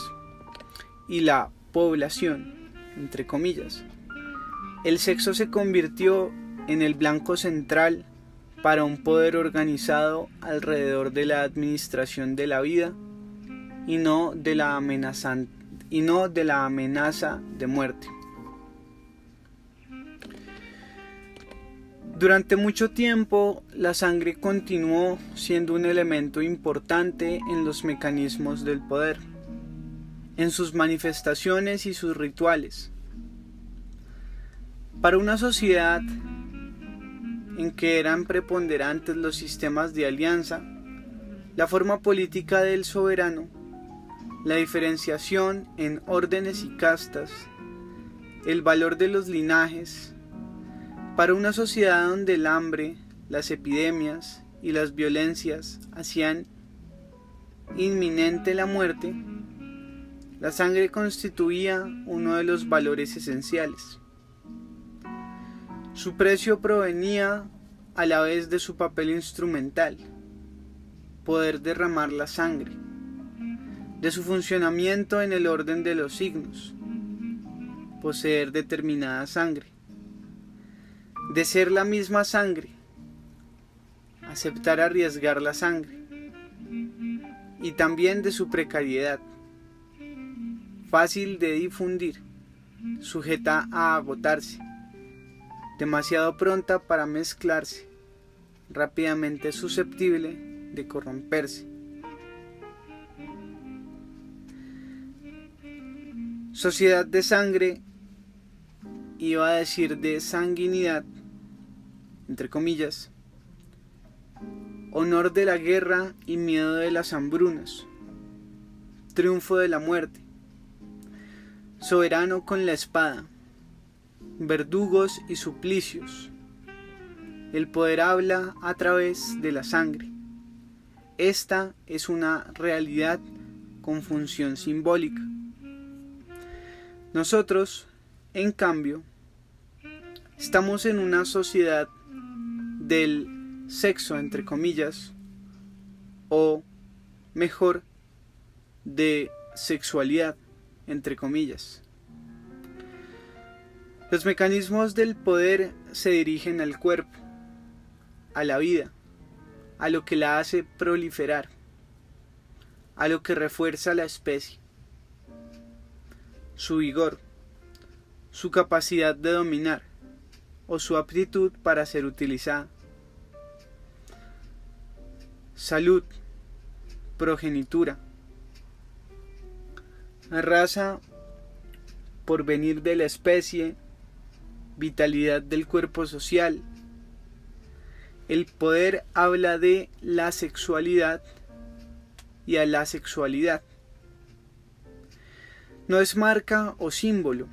y la población, entre comillas, el sexo se convirtió en el blanco central para un poder organizado alrededor de la administración de la vida y no de la amenaza de muerte. Durante mucho tiempo, la sangre continuó siendo un elemento importante en los mecanismos del poder, en sus manifestaciones y sus rituales. Para una sociedad en que eran preponderantes los sistemas de alianza, la forma política del soberano, la diferenciación en órdenes y castas, el valor de los linajes, para una sociedad donde el hambre, las epidemias y las violencias hacían inminente la muerte, la sangre constituía uno de los valores esenciales. Su precio provenía a la vez de su papel instrumental, poder derramar la sangre, de su funcionamiento en el orden de los signos, poseer determinada sangre, de ser la misma sangre, aceptar arriesgar la sangre, y también de su precariedad, fácil de difundir, sujeta a agotarse, demasiado pronta para mezclarse, rápidamente susceptible de corromperse. Sociedad de sangre, iba a decir de sanguinidad, entre comillas, honor de la guerra y miedo de las hambrunas, triunfo de la muerte, soberano con la espada, verdugos y suplicios. El poder habla a través de la sangre. Esta es una realidad con función simbólica. Nosotros, en cambio, estamos en una sociedad del sexo, entre comillas, o mejor, de sexualidad, entre comillas. Los mecanismos del poder se dirigen al cuerpo, a la vida, a lo que la hace proliferar, a lo que refuerza la especie, su vigor, su capacidad de dominar o su aptitud para ser utilizada. Salud, progenitura, raza, porvenir de la especie, vitalidad del cuerpo social. El poder habla de la sexualidad y a la sexualidad. No es marca o símbolo,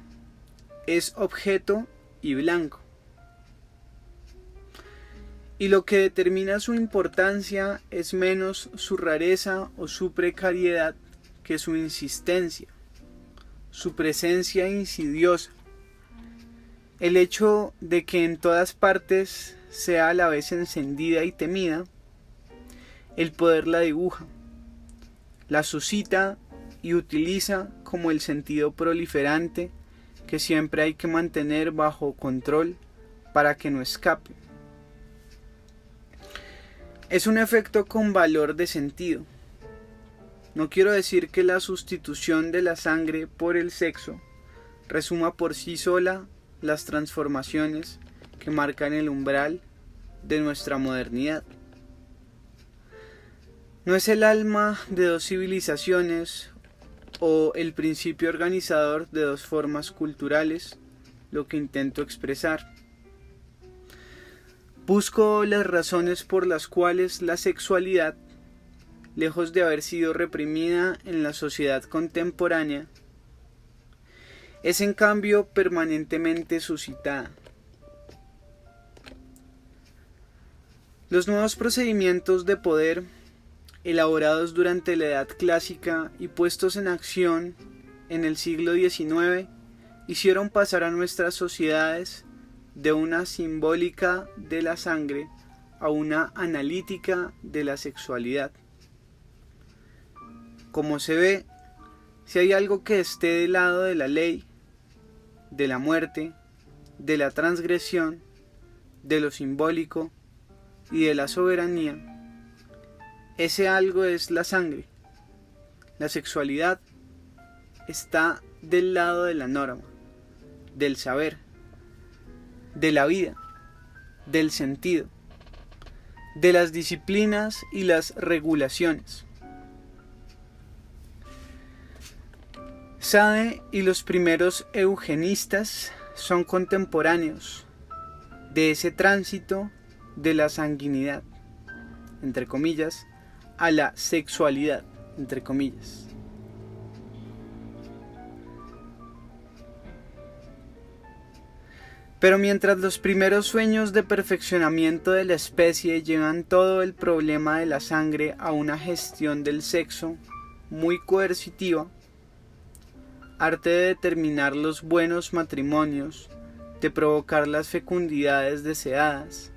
es objeto y blanco. Y lo que determina su importancia es menos su rareza o su precariedad que su insistencia, su presencia insidiosa, el hecho de que en todas partes sea a la vez encendida y temida, el poder la dibuja, la suscita y utiliza como el sentido proliferante que siempre hay que mantener bajo control para que no escape. Es un efecto con valor de sentido. No quiero decir que la sustitución de la sangre por el sexo resuma por sí sola las transformaciones que marcan el umbral de nuestra modernidad. No es el alma de dos civilizaciones o el principio organizador de dos formas culturales lo que intento expresar. Busco las razones por las cuales la sexualidad, lejos de haber sido reprimida en la sociedad contemporánea, es en cambio permanentemente suscitada. Los nuevos procedimientos de poder, elaborados durante la Edad Clásica y puestos en acción en el siglo XIX, hicieron pasar a nuestras sociedades de una simbólica de la sangre a una analítica de la sexualidad. Como se ve, si hay algo que esté del lado de la ley, de la muerte, de la transgresión, de lo simbólico y de la soberanía, ese algo es la sangre. La sexualidad está del lado de la norma, del saber, de la vida, del sentido, de las disciplinas y las regulaciones. Sade y los primeros eugenistas son contemporáneos de ese tránsito de la sanguinidad, entre comillas, a la sexualidad, entre comillas. Pero mientras los primeros sueños de perfeccionamiento de la especie llevan todo el problema de la sangre a una gestión del sexo muy coercitiva, arte de determinar los buenos matrimonios, de provocar las fecundidades deseadas,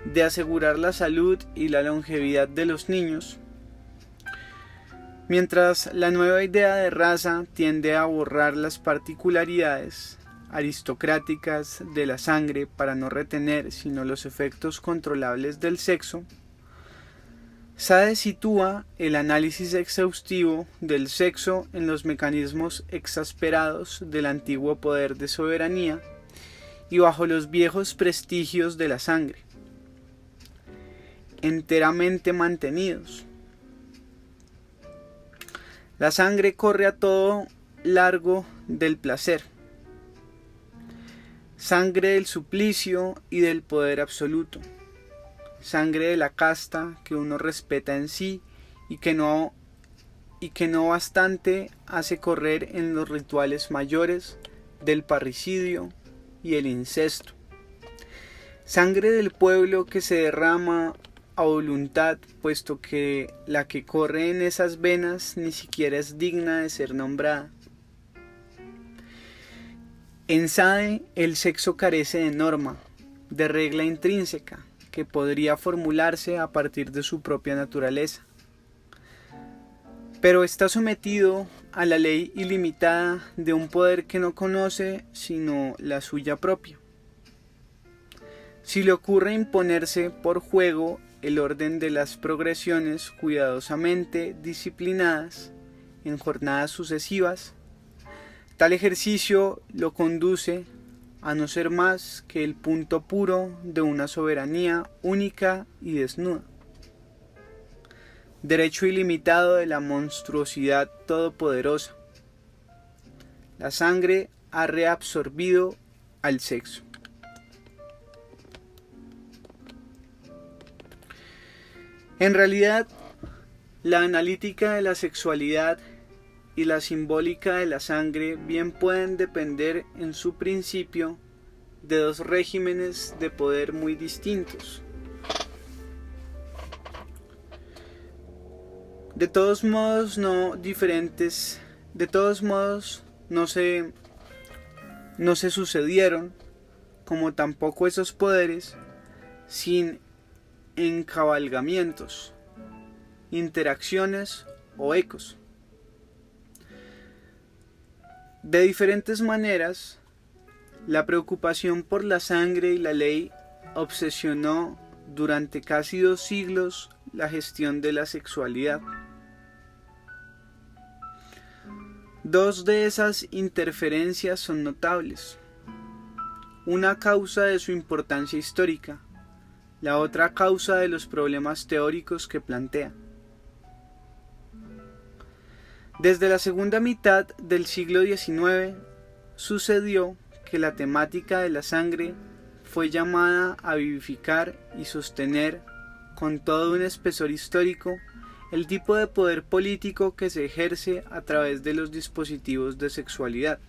de asegurar la salud y la longevidad de los niños, mientras la nueva idea de raza tiende a borrar las particularidades aristocráticas de la sangre para no retener sino los efectos controlables del sexo, Sade sitúa el análisis exhaustivo del sexo en los mecanismos exasperados del antiguo poder de soberanía y bajo los viejos prestigios de la sangre, enteramente mantenidos. La sangre corre a todo largo del placer, sangre del suplicio y del poder absoluto, sangre de la casta que uno respeta en sí y que no bastante hace correr en los rituales mayores del parricidio y el incesto, sangre del pueblo que se derrama a voluntad, puesto que la que corre en esas venas ni siquiera es digna de ser nombrada. En Sade el sexo carece de norma, de regla intrínseca, que podría formularse a partir de su propia naturaleza, pero está sometido a la ley ilimitada de un poder que no conoce sino la suya propia. Si le ocurre imponerse por juego el orden de las progresiones cuidadosamente disciplinadas en jornadas sucesivas, tal ejercicio lo conduce a no ser más que el punto puro de una soberanía única y desnuda, derecho ilimitado de la monstruosidad todopoderosa. La sangre ha reabsorbido al sexo. En realidad, la analítica de la sexualidad y la simbólica de la sangre bien pueden depender en su principio de dos regímenes de poder muy distintos. De todos modos, no se sucedieron, como tampoco esos poderes, sin encabalgamientos, interacciones o ecos. De diferentes maneras, la preocupación por la sangre y la ley obsesionó durante casi 2 siglos la gestión de la sexualidad. 2 de esas interferencias son notables. Una a causa de su importancia histórica, la otra a causa de los problemas teóricos que plantea. Desde la segunda mitad del siglo XIX sucedió que la temática de la sangre fue llamada a vivificar y sostener con todo un espesor histórico el tipo de poder político que se ejerce a través de los dispositivos de sexualidad.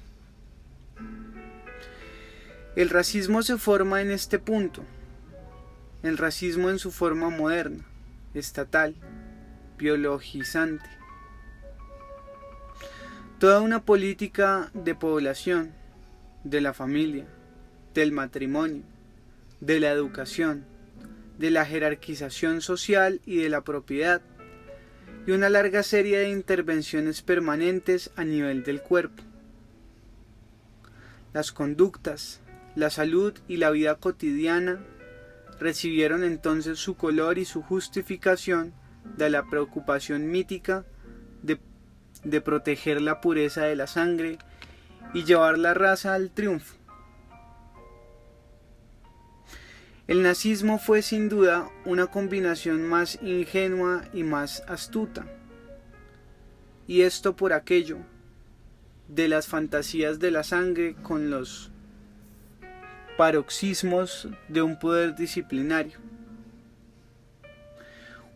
El racismo se forma en este punto, el racismo en su forma moderna, estatal, biologizante. Toda una política de población, de la familia, del matrimonio, de la educación, de la jerarquización social y de la propiedad, y una larga serie de intervenciones permanentes a nivel del cuerpo. Las conductas, la salud y la vida cotidiana recibieron entonces su color y su justificación de la preocupación mítica de proteger la pureza de la sangre y llevar la raza al triunfo. El nazismo fue sin duda una combinación más ingenua y más astuta, y esto por aquello de las fantasías de la sangre con los paroxismos de un poder disciplinario.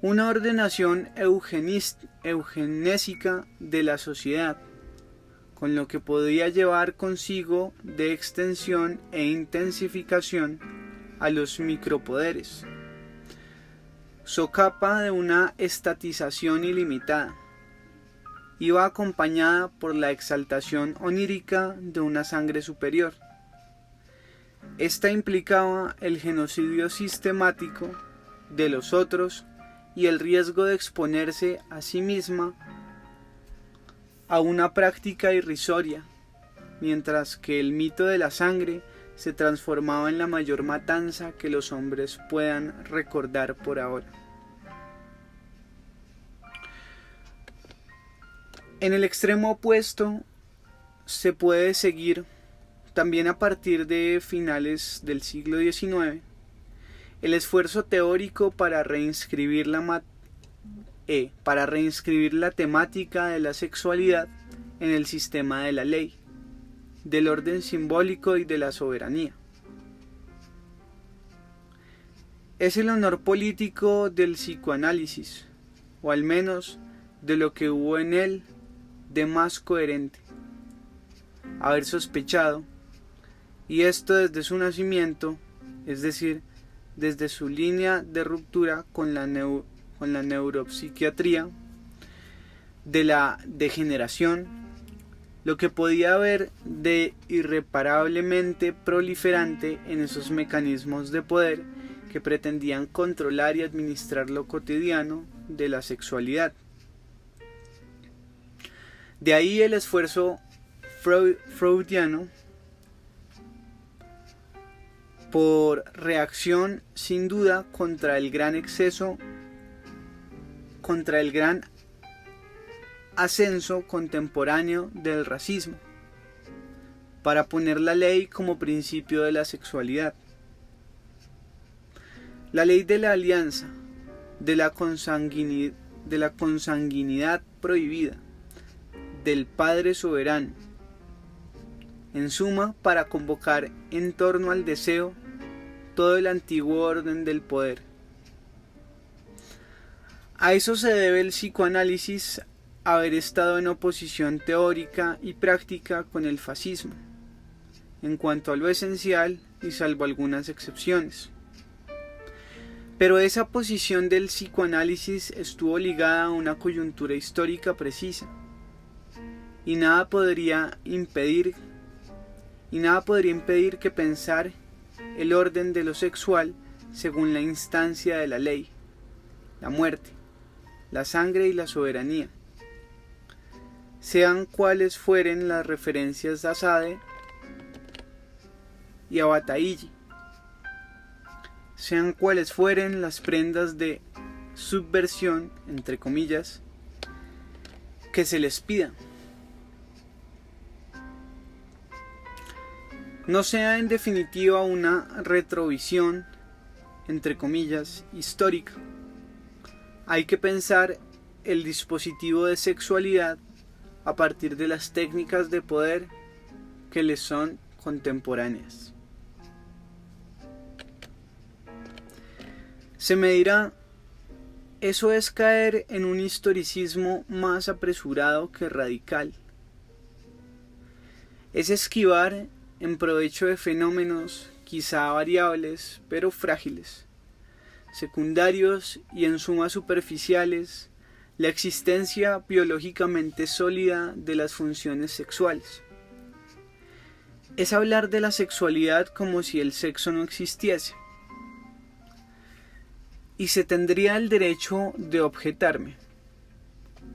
Una ordenación eugenésica de la sociedad, con lo que podía llevar consigo de extensión e intensificación a los micropoderes, socapa de una estatización ilimitada, iba acompañada por la exaltación onírica de una sangre superior. Esta implicaba el genocidio sistemático de los otros y el riesgo de exponerse a sí misma a una práctica irrisoria, mientras que el mito de la sangre se transformaba en la mayor matanza que los hombres puedan recordar por ahora. En el extremo opuesto se puede seguir, también a partir de finales del siglo XIX, el esfuerzo teórico para reinscribir la temática de la sexualidad en el sistema de la ley, del orden simbólico y de la soberanía. Es el honor político del psicoanálisis, o al menos de lo que hubo en él de más coherente, haber sospechado, y esto desde su nacimiento, es decir, desde su línea de ruptura con la neuropsiquiatría, de la degeneración, lo que podía haber de irreparablemente proliferante en esos mecanismos de poder que pretendían controlar y administrar lo cotidiano de la sexualidad. De ahí el esfuerzo freudiano por reacción sin duda contra el gran ascenso contemporáneo del racismo, para poner la ley como principio de la sexualidad. La ley de la alianza, de la consanguinidad prohibida, del Padre soberano, en suma, para convocar en torno al deseo todo el antiguo orden del poder. A eso se debe el psicoanálisis haber estado en oposición teórica y práctica con el fascismo, en cuanto a lo esencial y salvo algunas excepciones. Pero esa posición del psicoanálisis estuvo ligada a una coyuntura histórica precisa, y nada podría impedir que pensar el orden de lo sexual según la instancia de la ley, la muerte, la sangre y la soberanía, sean cuales fueren las referencias a Sade y a Bataille, sean cuales fueren las prendas de subversión, entre comillas, que se les pida. No sea en definitiva una retrovisión, entre comillas, histórica. Hay que pensar el dispositivo de sexualidad a partir de las técnicas de poder que les son contemporáneas. Se me dirá, eso es caer en un historicismo más apresurado que radical. Es esquivar en provecho de fenómenos quizá variables, pero frágiles, secundarios y en suma superficiales, la existencia biológicamente sólida de las funciones sexuales. Es hablar de la sexualidad como si el sexo no existiese. Y se tendría el derecho de objetarme.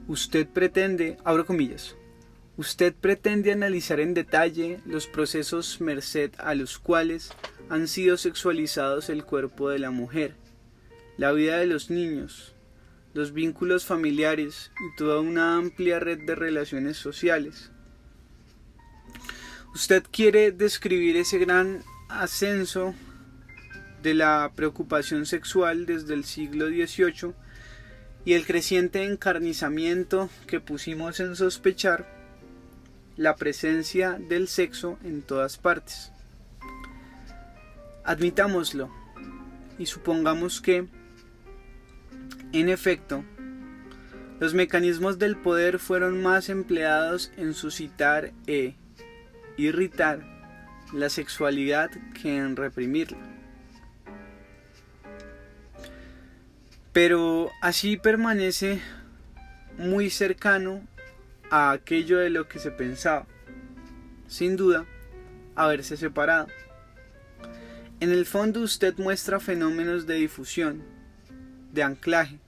Usted pretende, abro comillas, usted pretende analizar en detalle los procesos merced a los cuales han sido sexualizados el cuerpo de la mujer, la vida de los niños, los vínculos familiares y toda una amplia red de relaciones sociales. Usted quiere describir ese gran ascenso de la preocupación sexual desde el siglo XVIII y el creciente encarnizamiento que pusimos en sospechar la presencia del sexo en todas partes. Admitámoslo y supongamos que, en efecto, los mecanismos del poder fueron más empleados en suscitar e irritar la sexualidad que en reprimirla. Pero así permanece muy cercano a aquello de lo que se pensaba, sin duda, haberse separado. En el fondo usted muestra fenómenos de difusión, de anclaje,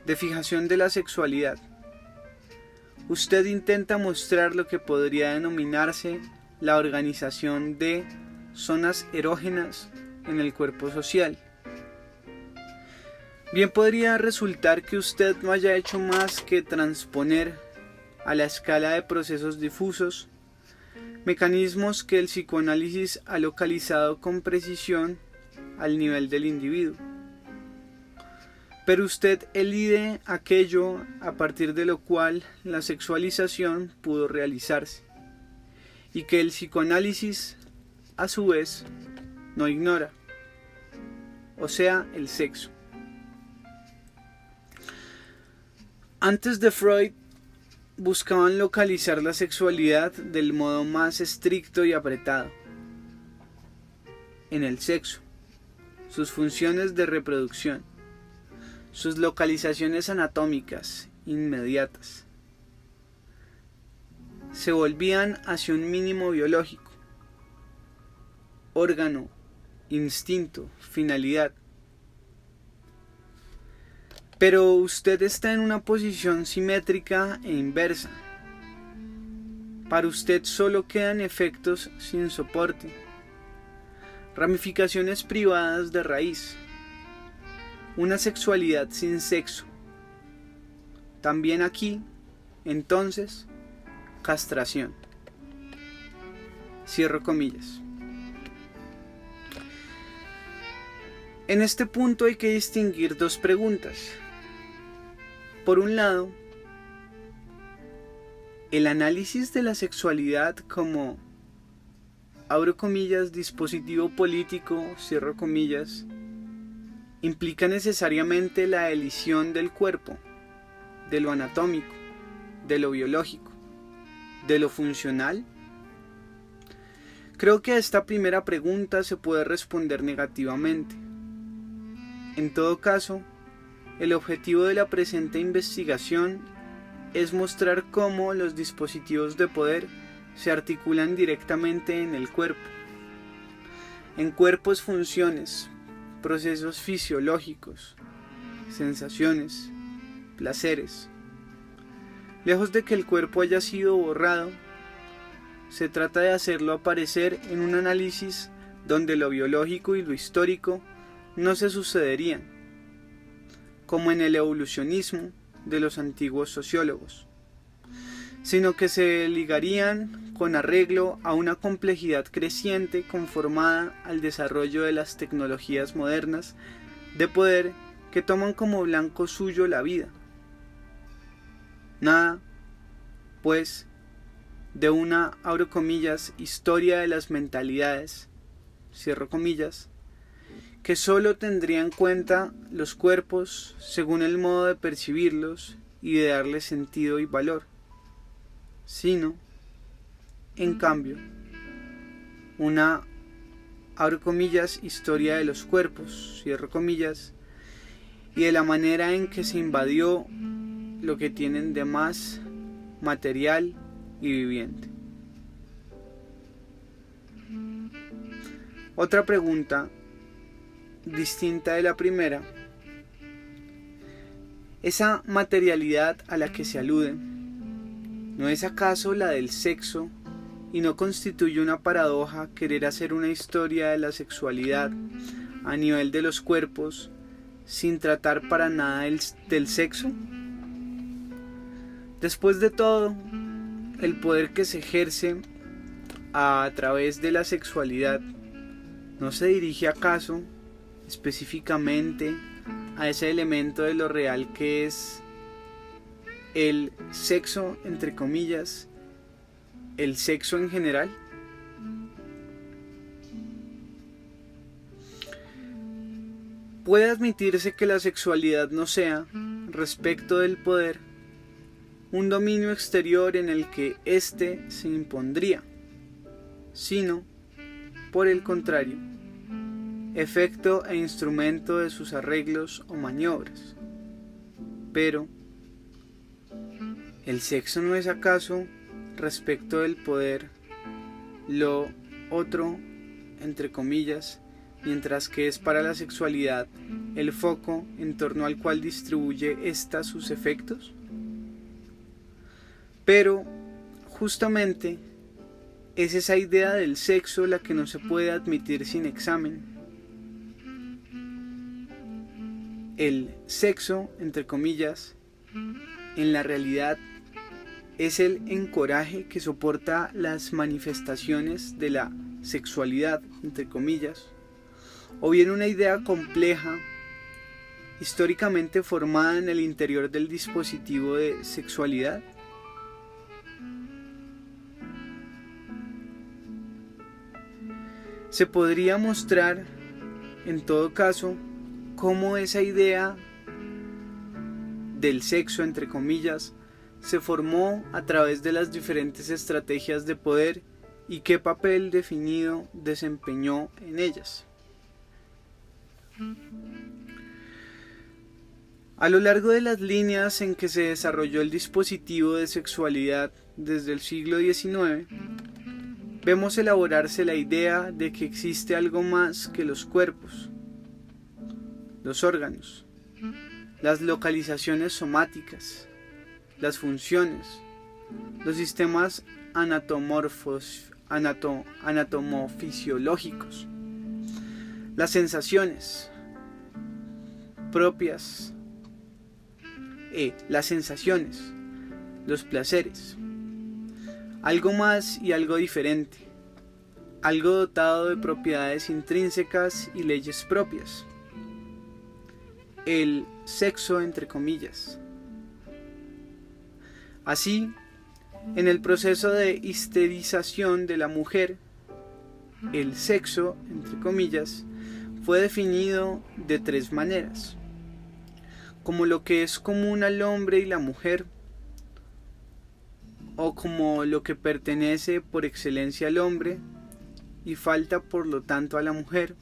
de fijación de la sexualidad. Usted intenta mostrar lo que podría denominarse la organización de zonas erógenas en el cuerpo social. Bien podría resultar que usted no haya hecho más que transponer a la escala de procesos difusos mecanismos que el psicoanálisis ha localizado con precisión al nivel del individuo. Pero usted elide aquello a partir de lo cual la sexualización pudo realizarse y que el psicoanálisis, a su vez, no ignora, o sea, el sexo. Antes de Freud, buscaban localizar la sexualidad del modo más estricto y apretado, en el sexo, sus funciones de reproducción, sus localizaciones anatómicas inmediatas. Se volvían hacia un mínimo biológico, órgano, instinto, finalidad. Pero usted está en una posición simétrica e inversa. Para usted solo quedan efectos sin soporte, ramificaciones privadas de raíz, una sexualidad sin sexo. También aquí, entonces, castración. Cierro comillas. En este punto hay que distinguir dos preguntas. Por un lado, el análisis de la sexualidad como, abro comillas, dispositivo político, cierro comillas, implica necesariamente la elisión del cuerpo, de lo anatómico, de lo biológico, de lo funcional. Creo que a esta primera pregunta se puede responder negativamente. En todo caso, el objetivo de la presente investigación es mostrar cómo los dispositivos de poder se articulan directamente en el cuerpo, en cuerpos, funciones, procesos fisiológicos, sensaciones, placeres. Lejos de que el cuerpo haya sido borrado, se trata de hacerlo aparecer en un análisis donde lo biológico y lo histórico no se sucederían, como en el evolucionismo de los antiguos sociólogos, sino que se ligarían con arreglo a una complejidad creciente conformada al desarrollo de las tecnologías modernas de poder que toman como blanco suyo la vida. Nada, pues, de una, abro comillas, historia de las mentalidades, cierro comillas, que sólo tendría en cuenta los cuerpos según el modo de percibirlos y de darles sentido y valor, sino, en cambio, una, abro comillas, historia de los cuerpos, cierro comillas, y de la manera en que se invadió lo que tienen de más material y viviente. Otra pregunta, distinta de la primera: esa materialidad a la que se alude, ¿no es acaso la del sexo y no constituye una paradoja querer hacer una historia de la sexualidad a nivel de los cuerpos sin tratar para nada del sexo? Después de todo, el poder que se ejerce a través de la sexualidad ¿no se dirige acaso específicamente a ese elemento de lo real que es el sexo, entre comillas, el sexo en general? Puede admitirse que la sexualidad no sea, respecto del poder, un dominio exterior en el que éste se impondría, sino, por el contrario, efecto e instrumento de sus arreglos o maniobras. Pero, ¿el sexo no es acaso, respecto del poder, lo otro, entre comillas, mientras que es para la sexualidad el foco en torno al cual distribuye ésta sus efectos? Pero, justamente, es esa idea del sexo la que no se puede admitir sin examen. El sexo, entre comillas, en la realidad es el encoraje que soporta las manifestaciones de la sexualidad, entre comillas, o bien una idea compleja, históricamente formada en el interior del dispositivo de sexualidad. Se podría mostrar, en todo caso, cómo esa idea del sexo, entre comillas, se formó a través de las diferentes estrategias de poder y qué papel definido desempeñó en ellas. A lo largo de las líneas en que se desarrolló el dispositivo de sexualidad desde el siglo XIX, vemos elaborarse la idea de que existe algo más que los cuerpos, los órganos, las localizaciones somáticas, las funciones, los sistemas anatomofisiológicos, las sensaciones propias, los placeres, algo más y algo diferente, algo dotado de propiedades intrínsecas y leyes propias, el sexo, entre comillas. Así, en el proceso de histerización de la mujer, el sexo, entre comillas, fue definido de tres maneras: como lo que es común al hombre y la mujer, o como lo que pertenece por excelencia al hombre y falta por lo tanto a la mujer,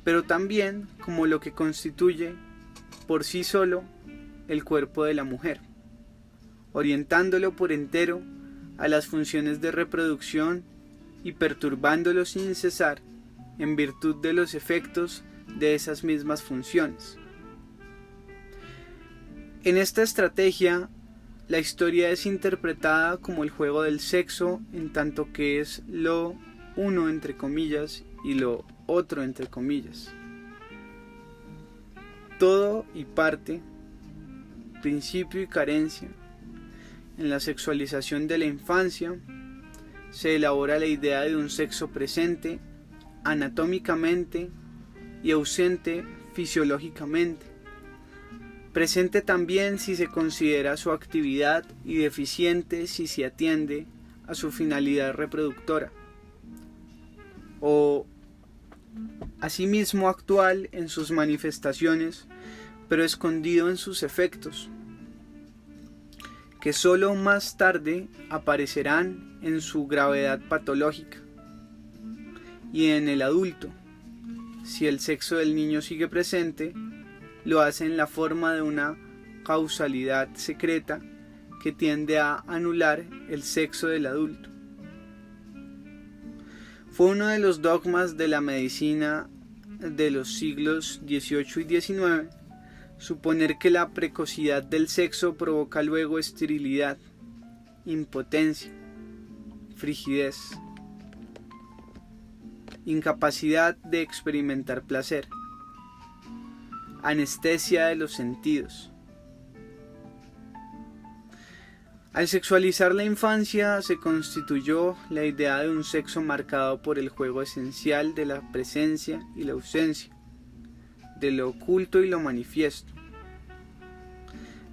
pero también como lo que constituye por sí solo el cuerpo de la mujer, orientándolo por entero a las funciones de reproducción y perturbándolo sin cesar en virtud de los efectos de esas mismas funciones. En esta estrategia, la historia es interpretada como el juego del sexo, en tanto que es lo uno entre comillas y lo otro entre comillas. Todo y parte, principio y carencia. En la sexualización de la infancia se elabora la idea de un sexo presente anatómicamente y ausente fisiológicamente. Presente también si se considera su actividad y deficiente si se atiende a su finalidad reproductora, o asimismo actual en sus manifestaciones, pero escondido en sus efectos, que sólo más tarde aparecerán en su gravedad patológica. Y en el adulto, si el sexo del niño sigue presente, lo hace en la forma de una causalidad secreta que tiende a anular el sexo del adulto. Fue uno de los dogmas de la medicina de los siglos XVIII y XIX suponer que la precocidad del sexo provoca luego esterilidad, impotencia, frigidez, incapacidad de experimentar placer, anestesia de los sentidos. Al sexualizar la infancia se constituyó la idea de un sexo marcado por el juego esencial de la presencia y la ausencia, de lo oculto y lo manifiesto.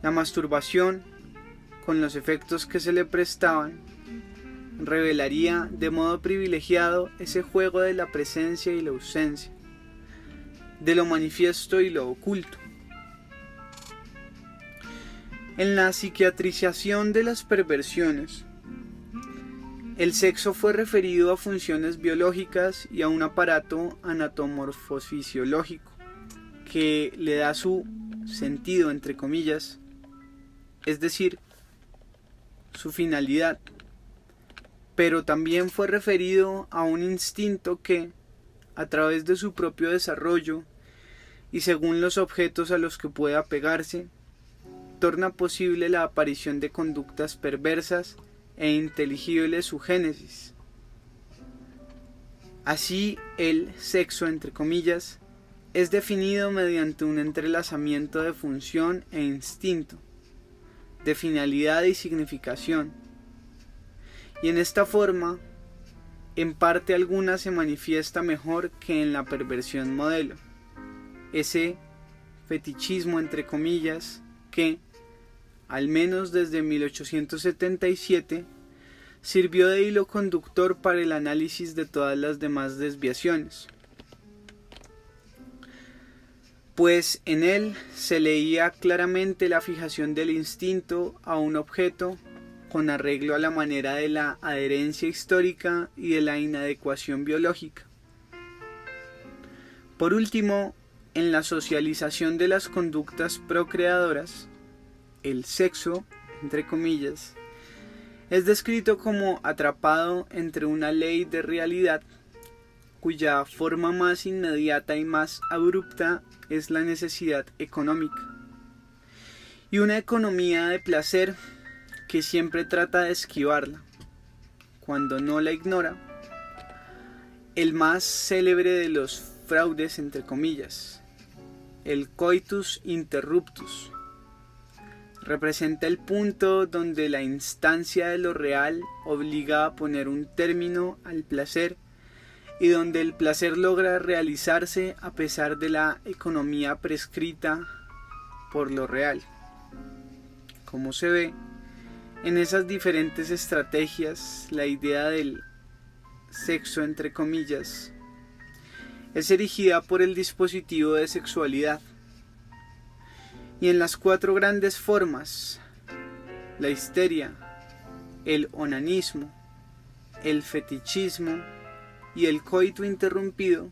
La masturbación, con los efectos que se le prestaban, revelaría de modo privilegiado ese juego de la presencia y la ausencia, de lo manifiesto y lo oculto. En la psiquiatrización de las perversiones, el sexo fue referido a funciones biológicas y a un aparato anatomorfofisiológico que le da su sentido, entre comillas, es decir, su finalidad, pero también fue referido a un instinto que, a través de su propio desarrollo y según los objetos a los que puede apegarse, torna posible la aparición de conductas perversas e inteligible su génesis. Así, el sexo, entre comillas, es definido mediante un entrelazamiento de función e instinto, de finalidad y significación, y en esta forma, en parte alguna se manifiesta mejor que en la perversión modelo, ese fetichismo, entre comillas, que, al menos desde 1877, sirvió de hilo conductor para el análisis de todas las demás desviaciones, pues en él se leía claramente la fijación del instinto a un objeto con arreglo a la manera de la adherencia histórica y de la inadecuación biológica. Por último, en la socialización de las conductas procreadoras, el sexo, entre comillas, es descrito como atrapado entre una ley de realidad cuya forma más inmediata y más abrupta es la necesidad económica, y una economía de placer que siempre trata de esquivarla, cuando no la ignora. El más célebre de los fraudes, entre comillas, el coitus interruptus, representa el punto donde la instancia de lo real obliga a poner un término al placer y donde el placer logra realizarse a pesar de la economía prescrita por lo real. Como se ve, en esas diferentes estrategias, la idea del sexo, entre comillas, es erigida por el dispositivo de sexualidad. Y en las cuatro grandes formas, la histeria, el onanismo, el fetichismo y el coito interrumpido,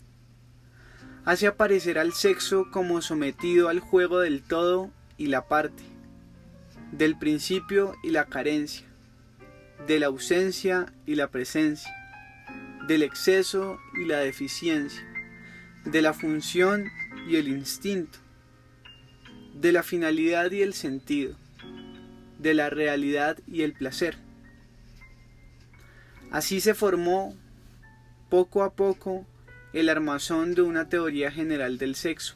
hace aparecer al sexo como sometido al juego del todo y la parte, del principio y la carencia, de la ausencia y la presencia, del exceso y la deficiencia, de la función y el instinto, de la finalidad y el sentido, de la realidad y el placer. Así se formó, poco a poco, el armazón de una teoría general del sexo.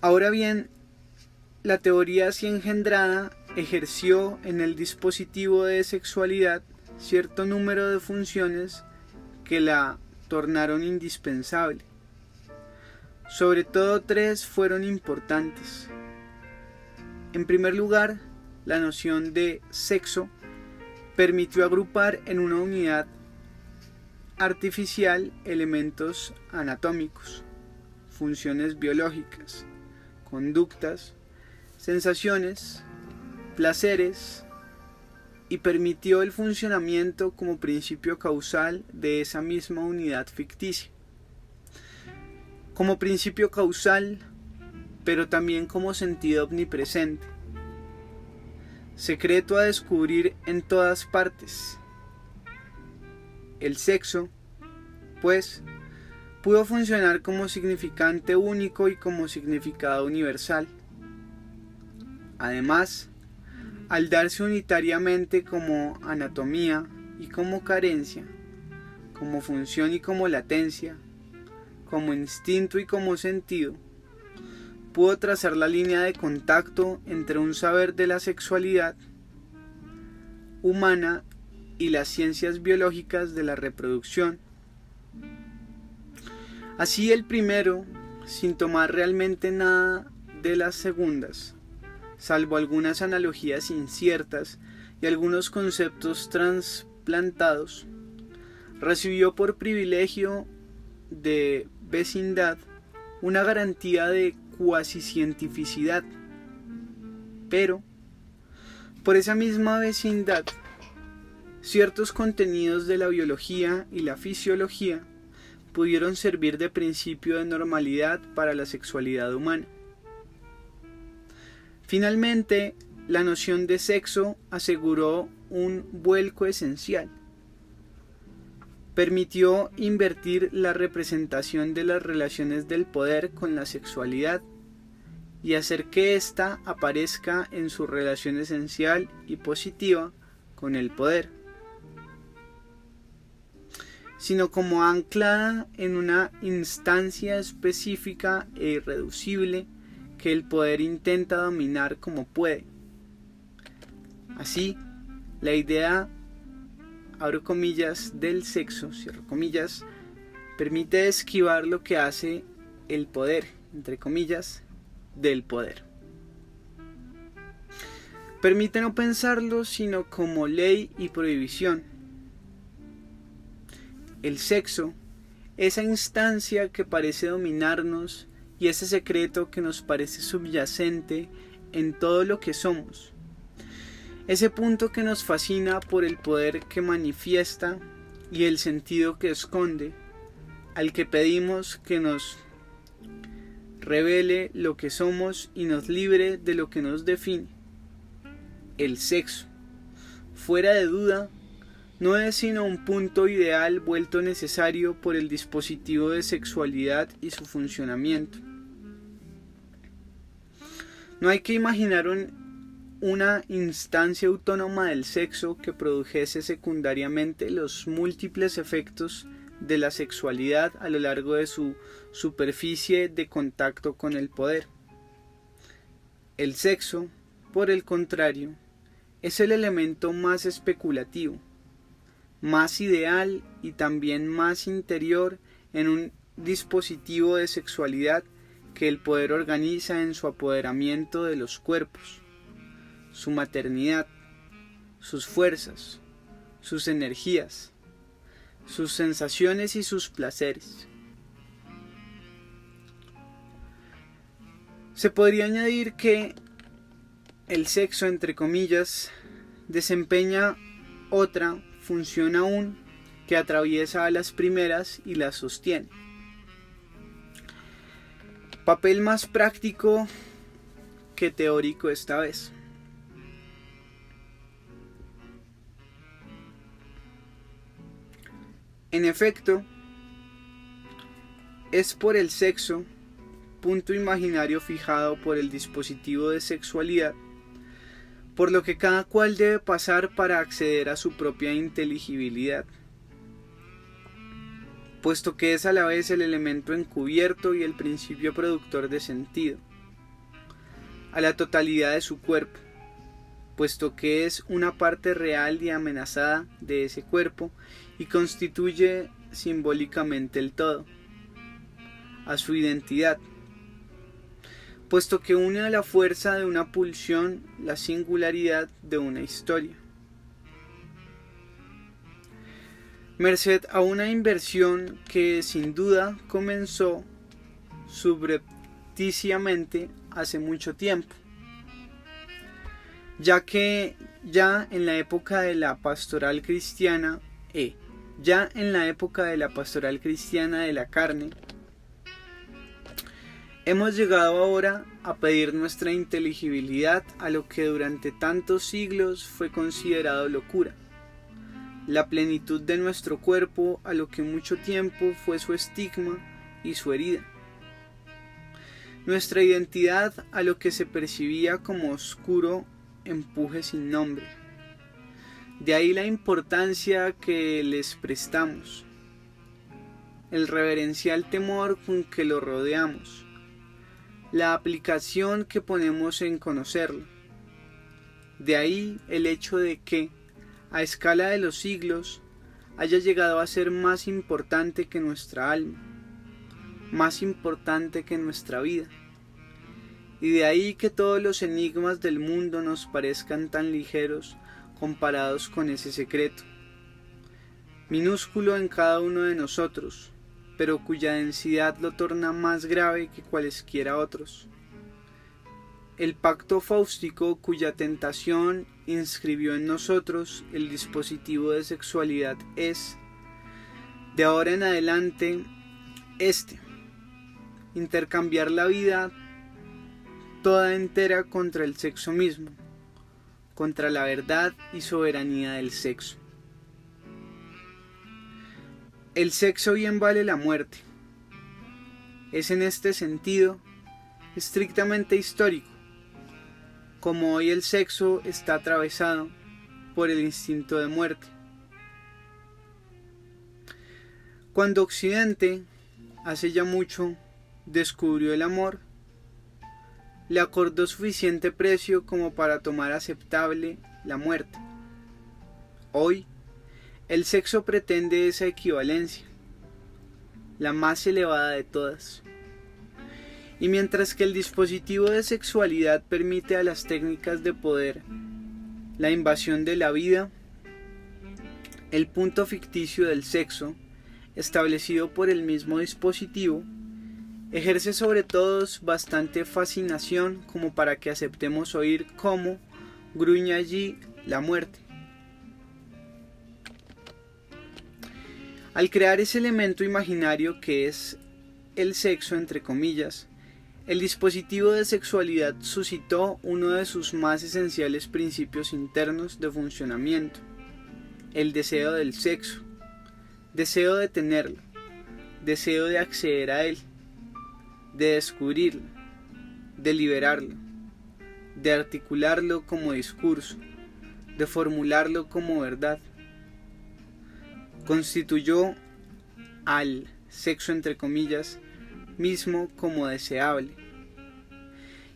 Ahora bien, la teoría así engendrada ejerció en el dispositivo de sexualidad cierto número de funciones que la tornaron indispensable. Sobre todo 3 fueron importantes. En primer lugar, la noción de sexo permitió agrupar en una unidad artificial elementos anatómicos, funciones biológicas, conductas, sensaciones, placeres, y permitió el funcionamiento como principio causal de esa misma unidad ficticia. Como principio causal, pero también como sentido omnipresente, secreto a descubrir en todas partes. El sexo, pues, pudo funcionar como significante único y como significado universal. Además, al darse unitariamente como anatomía y como carencia, como función y como latencia, como instinto y como sentido, pudo trazar la línea de contacto entre un saber de la sexualidad humana y las ciencias biológicas de la reproducción. Así el primero, sin tomar realmente nada de las segundas, salvo algunas analogías inciertas y algunos conceptos trasplantados, recibió por privilegio de vecindad una garantía de cuasicientificidad, pero por esa misma vecindad, ciertos contenidos de la biología y la fisiología pudieron servir de principio de normalidad para la sexualidad humana. Finalmente, la noción de sexo aseguró un vuelco esencial. Permitió invertir la representación de las relaciones del poder con la sexualidad y hacer que ésta aparezca en su relación esencial y positiva con el poder, sino como anclada en una instancia específica e irreducible que el poder intenta dominar como puede. Así, la idea, abro comillas, del sexo, cierro comillas, permite esquivar lo que hace el poder, entre comillas, del poder. Permite no pensarlo sino como ley y prohibición. El sexo, esa instancia que parece dominarnos y ese secreto que nos parece subyacente en todo lo que somos. Ese punto que nos fascina por el poder que manifiesta y el sentido que esconde, al que pedimos que nos revele lo que somos y nos libre de lo que nos define. El sexo, fuera de duda, no es sino un punto ideal vuelto necesario por el dispositivo de sexualidad y su funcionamiento. No hay que imaginar una instancia autónoma del sexo que produjese secundariamente los múltiples efectos de la sexualidad a lo largo de su superficie de contacto con el poder. El sexo, por el contrario, es el elemento más especulativo, más ideal y también más interior en un dispositivo de sexualidad que el poder organiza en su apoderamiento de los cuerpos, su maternidad, sus fuerzas, sus energías, sus sensaciones y sus placeres. Se podría añadir que el sexo, entre comillas, desempeña otra función aún que atraviesa a las primeras y las sostiene. Papel más práctico que teórico esta vez. En efecto, es por el sexo, punto imaginario fijado por el dispositivo de sexualidad, por lo que cada cual debe pasar para acceder a su propia inteligibilidad, puesto que es a la vez el elemento encubierto y el principio productor de sentido, a la totalidad de su cuerpo, puesto que es una parte real y amenazada de ese cuerpo y constituye simbólicamente el todo, a su identidad, puesto que une a la fuerza de una pulsión la singularidad de una historia. Merced a una inversión que sin duda comenzó subrepticiamente hace mucho tiempo, ya que ya en la época de la pastoral cristiana de la carne, hemos llegado ahora a pedir nuestra inteligibilidad a lo que durante tantos siglos fue considerado locura, la plenitud de nuestro cuerpo a lo que mucho tiempo fue su estigma y su herida, nuestra identidad a lo que se percibía como oscuro empuje sin nombre. De ahí la importancia que les prestamos, el reverencial temor con que lo rodeamos, la aplicación que ponemos en conocerlo. De ahí el hecho de que, a escala de los siglos, haya llegado a ser más importante que nuestra alma, más importante que nuestra vida. Y de ahí que todos los enigmas del mundo nos parezcan tan ligeros comparados con ese secreto, minúsculo en cada uno de nosotros, pero cuya densidad lo torna más grave que cualesquiera otros. El pacto fáustico cuya tentación inscribió en nosotros el dispositivo de sexualidad es, de ahora en adelante, intercambiar la vida toda entera contra el sexo mismo, contra la verdad y soberanía del sexo. El sexo bien vale la muerte. Es en este sentido estrictamente histórico, como hoy el sexo está atravesado por el instinto de muerte. Cuando Occidente, hace ya mucho, descubrió el amor, le acordó suficiente precio como para tomar aceptable la muerte. Hoy, el sexo pretende esa equivalencia, la más elevada de todas. Y mientras que el dispositivo de sexualidad permite a las técnicas de poder la invasión de la vida, el punto ficticio del sexo, establecido por el mismo dispositivo, ejerce sobre todos bastante fascinación como para que aceptemos oír cómo gruñe allí la muerte. Al crear ese elemento imaginario que es el sexo, entre comillas, el dispositivo de sexualidad suscitó uno de sus más esenciales principios internos de funcionamiento, el deseo del sexo, deseo de tenerlo, deseo de acceder a él, de descubrirlo, de liberarlo, de articularlo como discurso, de formularlo como verdad. Constituyó al sexo, entre comillas, mismo como deseable.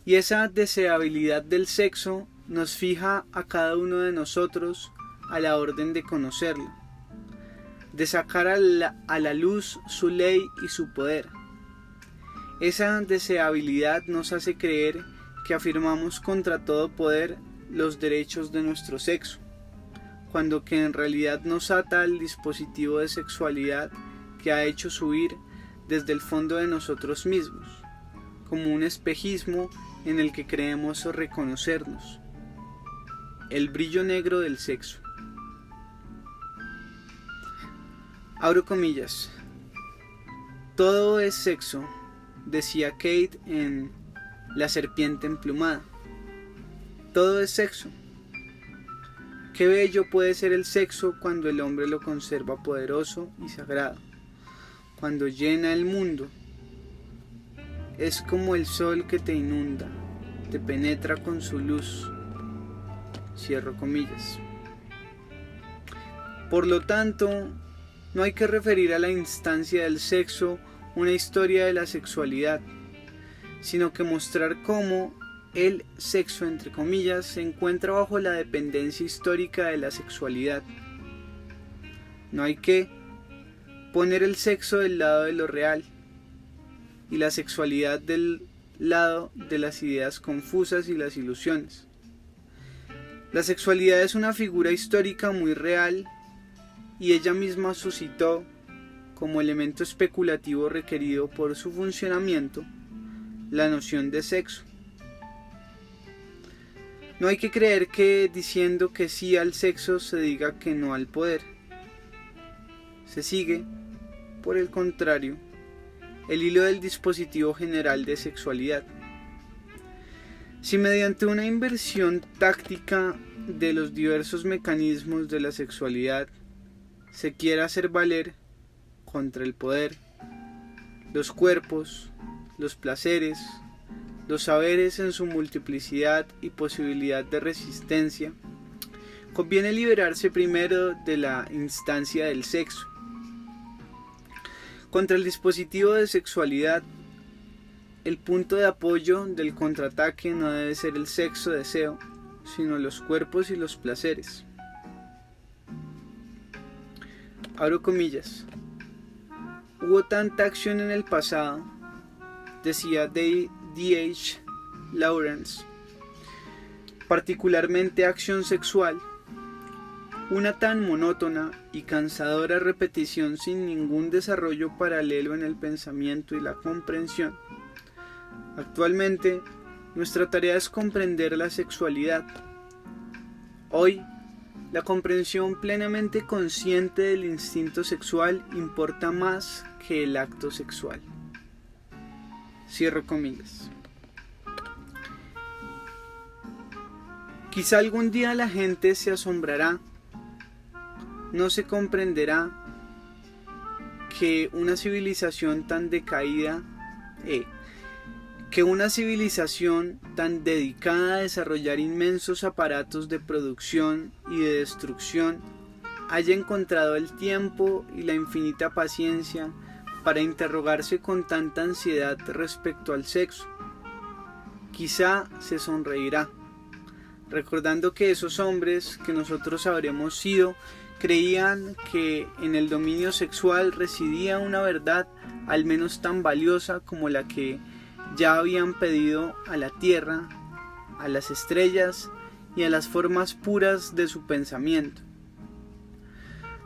Y esa deseabilidad del sexo nos fija a cada uno de nosotros a la orden de conocerlo, de sacar a la luz su ley y su poder. Esa deseabilidad nos hace creer que afirmamos contra todo poder los derechos de nuestro sexo, cuando que en realidad nos ata al dispositivo de sexualidad que ha hecho subir desde el fondo de nosotros mismos, como un espejismo en el que creemos reconocernos, el brillo negro del sexo. Abro comillas. Todo es sexo, decía Kate en La serpiente emplumada. Todo es sexo. Qué bello puede ser el sexo cuando el hombre lo conserva poderoso y sagrado, cuando llena el mundo. Es como el sol que te inunda, te penetra con su luz. Cierro comillas. Por lo tanto, no hay que referir a la instancia del sexo una historia de la sexualidad, sino que mostrar cómo el sexo, entre comillas, se encuentra bajo la dependencia histórica de la sexualidad. No hay que poner el sexo del lado de lo real y la sexualidad del lado de las ideas confusas y las ilusiones. La sexualidad es una figura histórica muy real y ella misma suscitó, como elemento especulativo requerido por su funcionamiento, la noción de sexo. No hay que creer que diciendo que sí al sexo se diga que no al poder. Se sigue, por el contrario, el hilo del dispositivo general de sexualidad. Si mediante una inversión táctica de los diversos mecanismos de la sexualidad se quiere hacer valer contra el poder, los cuerpos, los placeres, los saberes en su multiplicidad y posibilidad de resistencia, conviene liberarse primero de la instancia del sexo. Contra el dispositivo de sexualidad, el punto de apoyo del contraataque no debe ser el sexo deseo, sino los cuerpos y los placeres. Abro comillas. Hubo tanta acción en el pasado, decía D.H. Lawrence, particularmente acción sexual, una tan monótona y cansadora repetición sin ningún desarrollo paralelo en el pensamiento y la comprensión. Actualmente, nuestra tarea es comprender la sexualidad. Hoy, la comprensión plenamente consciente del instinto sexual importa más que el acto sexual. Cierro comillas. Quizá algún día la gente se asombrará, no se comprenderá que una civilización tan decaída, que una civilización tan dedicada a desarrollar inmensos aparatos de producción y de destrucción haya encontrado el tiempo y la infinita paciencia para interrogarse con tanta ansiedad respecto al sexo. Quizá se sonreirá, recordando que esos hombres que nosotros habremos sido creían que en el dominio sexual residía una verdad al menos tan valiosa como la que ya habían pedido a la tierra, a las estrellas y a las formas puras de su pensamiento.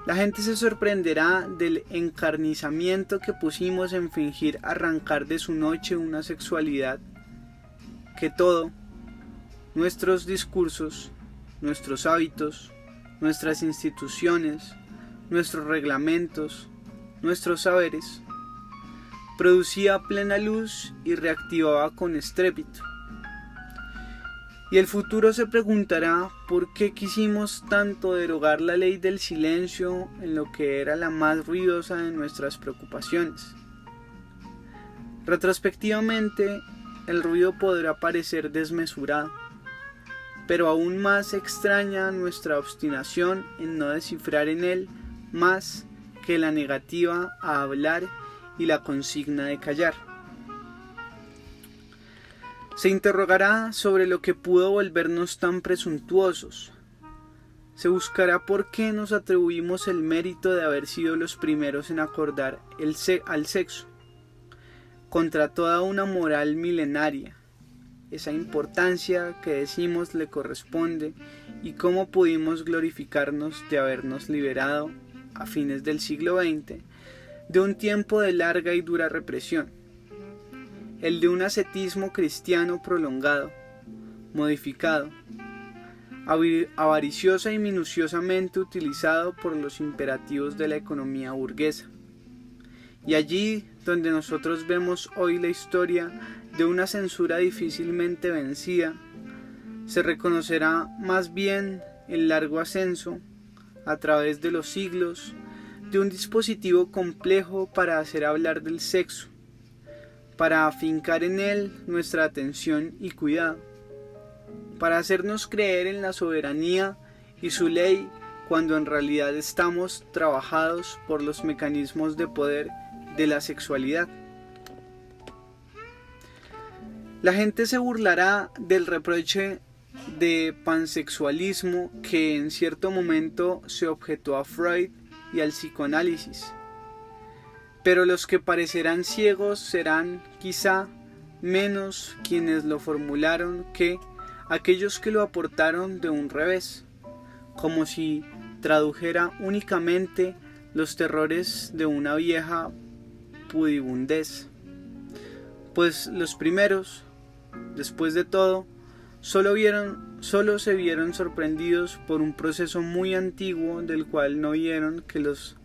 La gente se sorprenderá del encarnizamiento que pusimos en fingir arrancar de su noche una sexualidad que todo, nuestros discursos, nuestros hábitos, nuestras instituciones, nuestros reglamentos, nuestros saberes, producía a plena luz y reactivaba con estrépito. Y el futuro se preguntará por qué quisimos tanto derogar la ley del silencio en lo que era la más ruidosa de nuestras preocupaciones. Retrospectivamente, el ruido podrá parecer desmesurado, pero aún más extraña nuestra obstinación en no descifrar en él más que la negativa a hablar y la consigna de callar. Se interrogará sobre lo que pudo volvernos tan presuntuosos. Se buscará por qué nos atribuimos el mérito de haber sido los primeros en acordar al sexo, contra toda una moral milenaria, esa importancia que decimos le corresponde y cómo pudimos glorificarnos de habernos liberado, a fines del siglo XX, de un tiempo de larga y dura represión, el de un ascetismo cristiano prolongado, modificado, avariciosa y minuciosamente utilizado por los imperativos de la economía burguesa. Y allí donde nosotros vemos hoy la historia de una censura difícilmente vencida, se reconocerá más bien el largo ascenso, a través de los siglos, de un dispositivo complejo para hacer hablar del sexo, para afincar en él nuestra atención y cuidado, para hacernos creer en la soberanía y su ley cuando en realidad estamos trabajados por los mecanismos de poder de la sexualidad. La gente se burlará del reproche de pansexualismo que en cierto momento se objetó a Freud y al psicoanálisis, pero los que parecerán ciegos serán quizá menos quienes lo formularon que aquellos que lo aportaron de un revés, como si tradujera únicamente los terrores de una vieja pudibundez, pues los primeros, después de todo, solo se vieron sorprendidos por un proceso muy antiguo del cual no vieron que los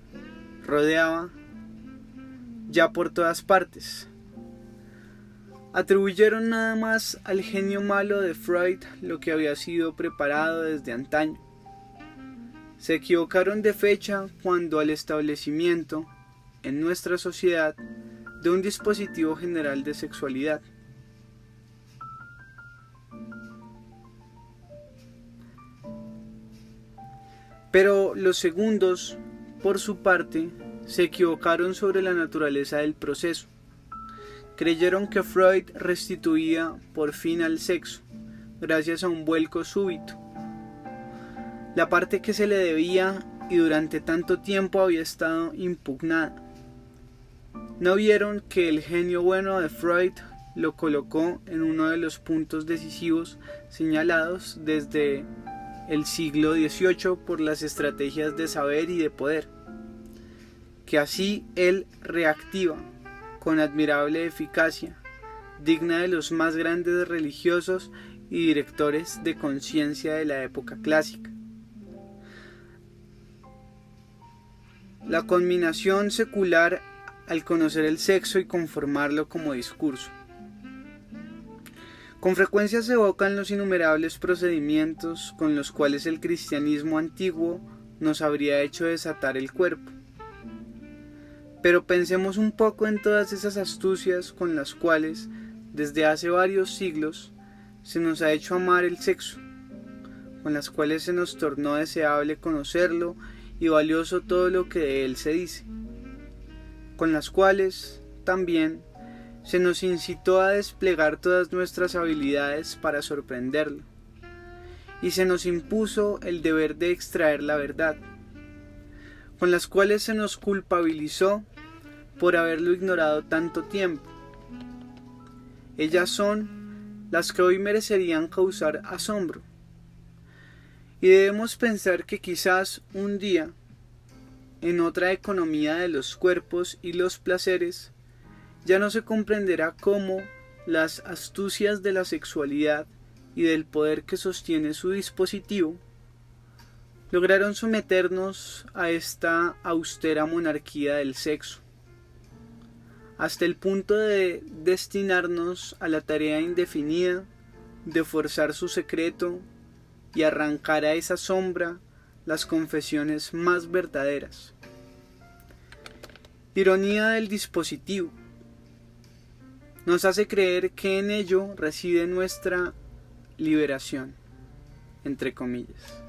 rodeaba ya por todas partes. Atribuyeron nada más al genio malo de Freud lo que había sido preparado desde antaño. Se equivocaron de fecha cuando al establecimiento, en nuestra sociedad, de un dispositivo general de sexualidad. Pero los segundos, por su parte, se equivocaron sobre la naturaleza del proceso. Creyeron que Freud restituía por fin al sexo, gracias a un vuelco súbito, la parte que se le debía y durante tanto tiempo había estado impugnada. No vieron que el genio bueno de Freud lo colocó en uno de los puntos decisivos señalados desde el siglo XVIII por las estrategias de saber y de poder, que así él reactiva con admirable eficacia, digna de los más grandes religiosos y directores de conciencia de la época clásica. La conminación secular al conocer el sexo y conformarlo como discurso. Con frecuencia se evocan los innumerables procedimientos con los cuales el cristianismo antiguo nos habría hecho desatar el cuerpo. Pero pensemos un poco en todas esas astucias con las cuales, desde hace varios siglos, se nos ha hecho amar el sexo, con las cuales se nos tornó deseable conocerlo y valioso todo lo que de él se dice, con las cuales, también, se nos incitó a desplegar todas nuestras habilidades para sorprenderlo, y se nos impuso el deber de extraer la verdad, con las cuales se nos culpabilizó por haberlo ignorado tanto tiempo. Ellas son las que hoy merecerían causar asombro, y debemos pensar que quizás un día, en otra economía de los cuerpos y los placeres, ya no se comprenderá cómo las astucias de la sexualidad y del poder que sostiene su dispositivo lograron someternos a esta austera monarquía del sexo, hasta el punto de destinarnos a la tarea indefinida de forzar su secreto y arrancar a esa sombra las confesiones más verdaderas. Ironía del dispositivo. Nos hace creer que en ello reside nuestra liberación, entre comillas.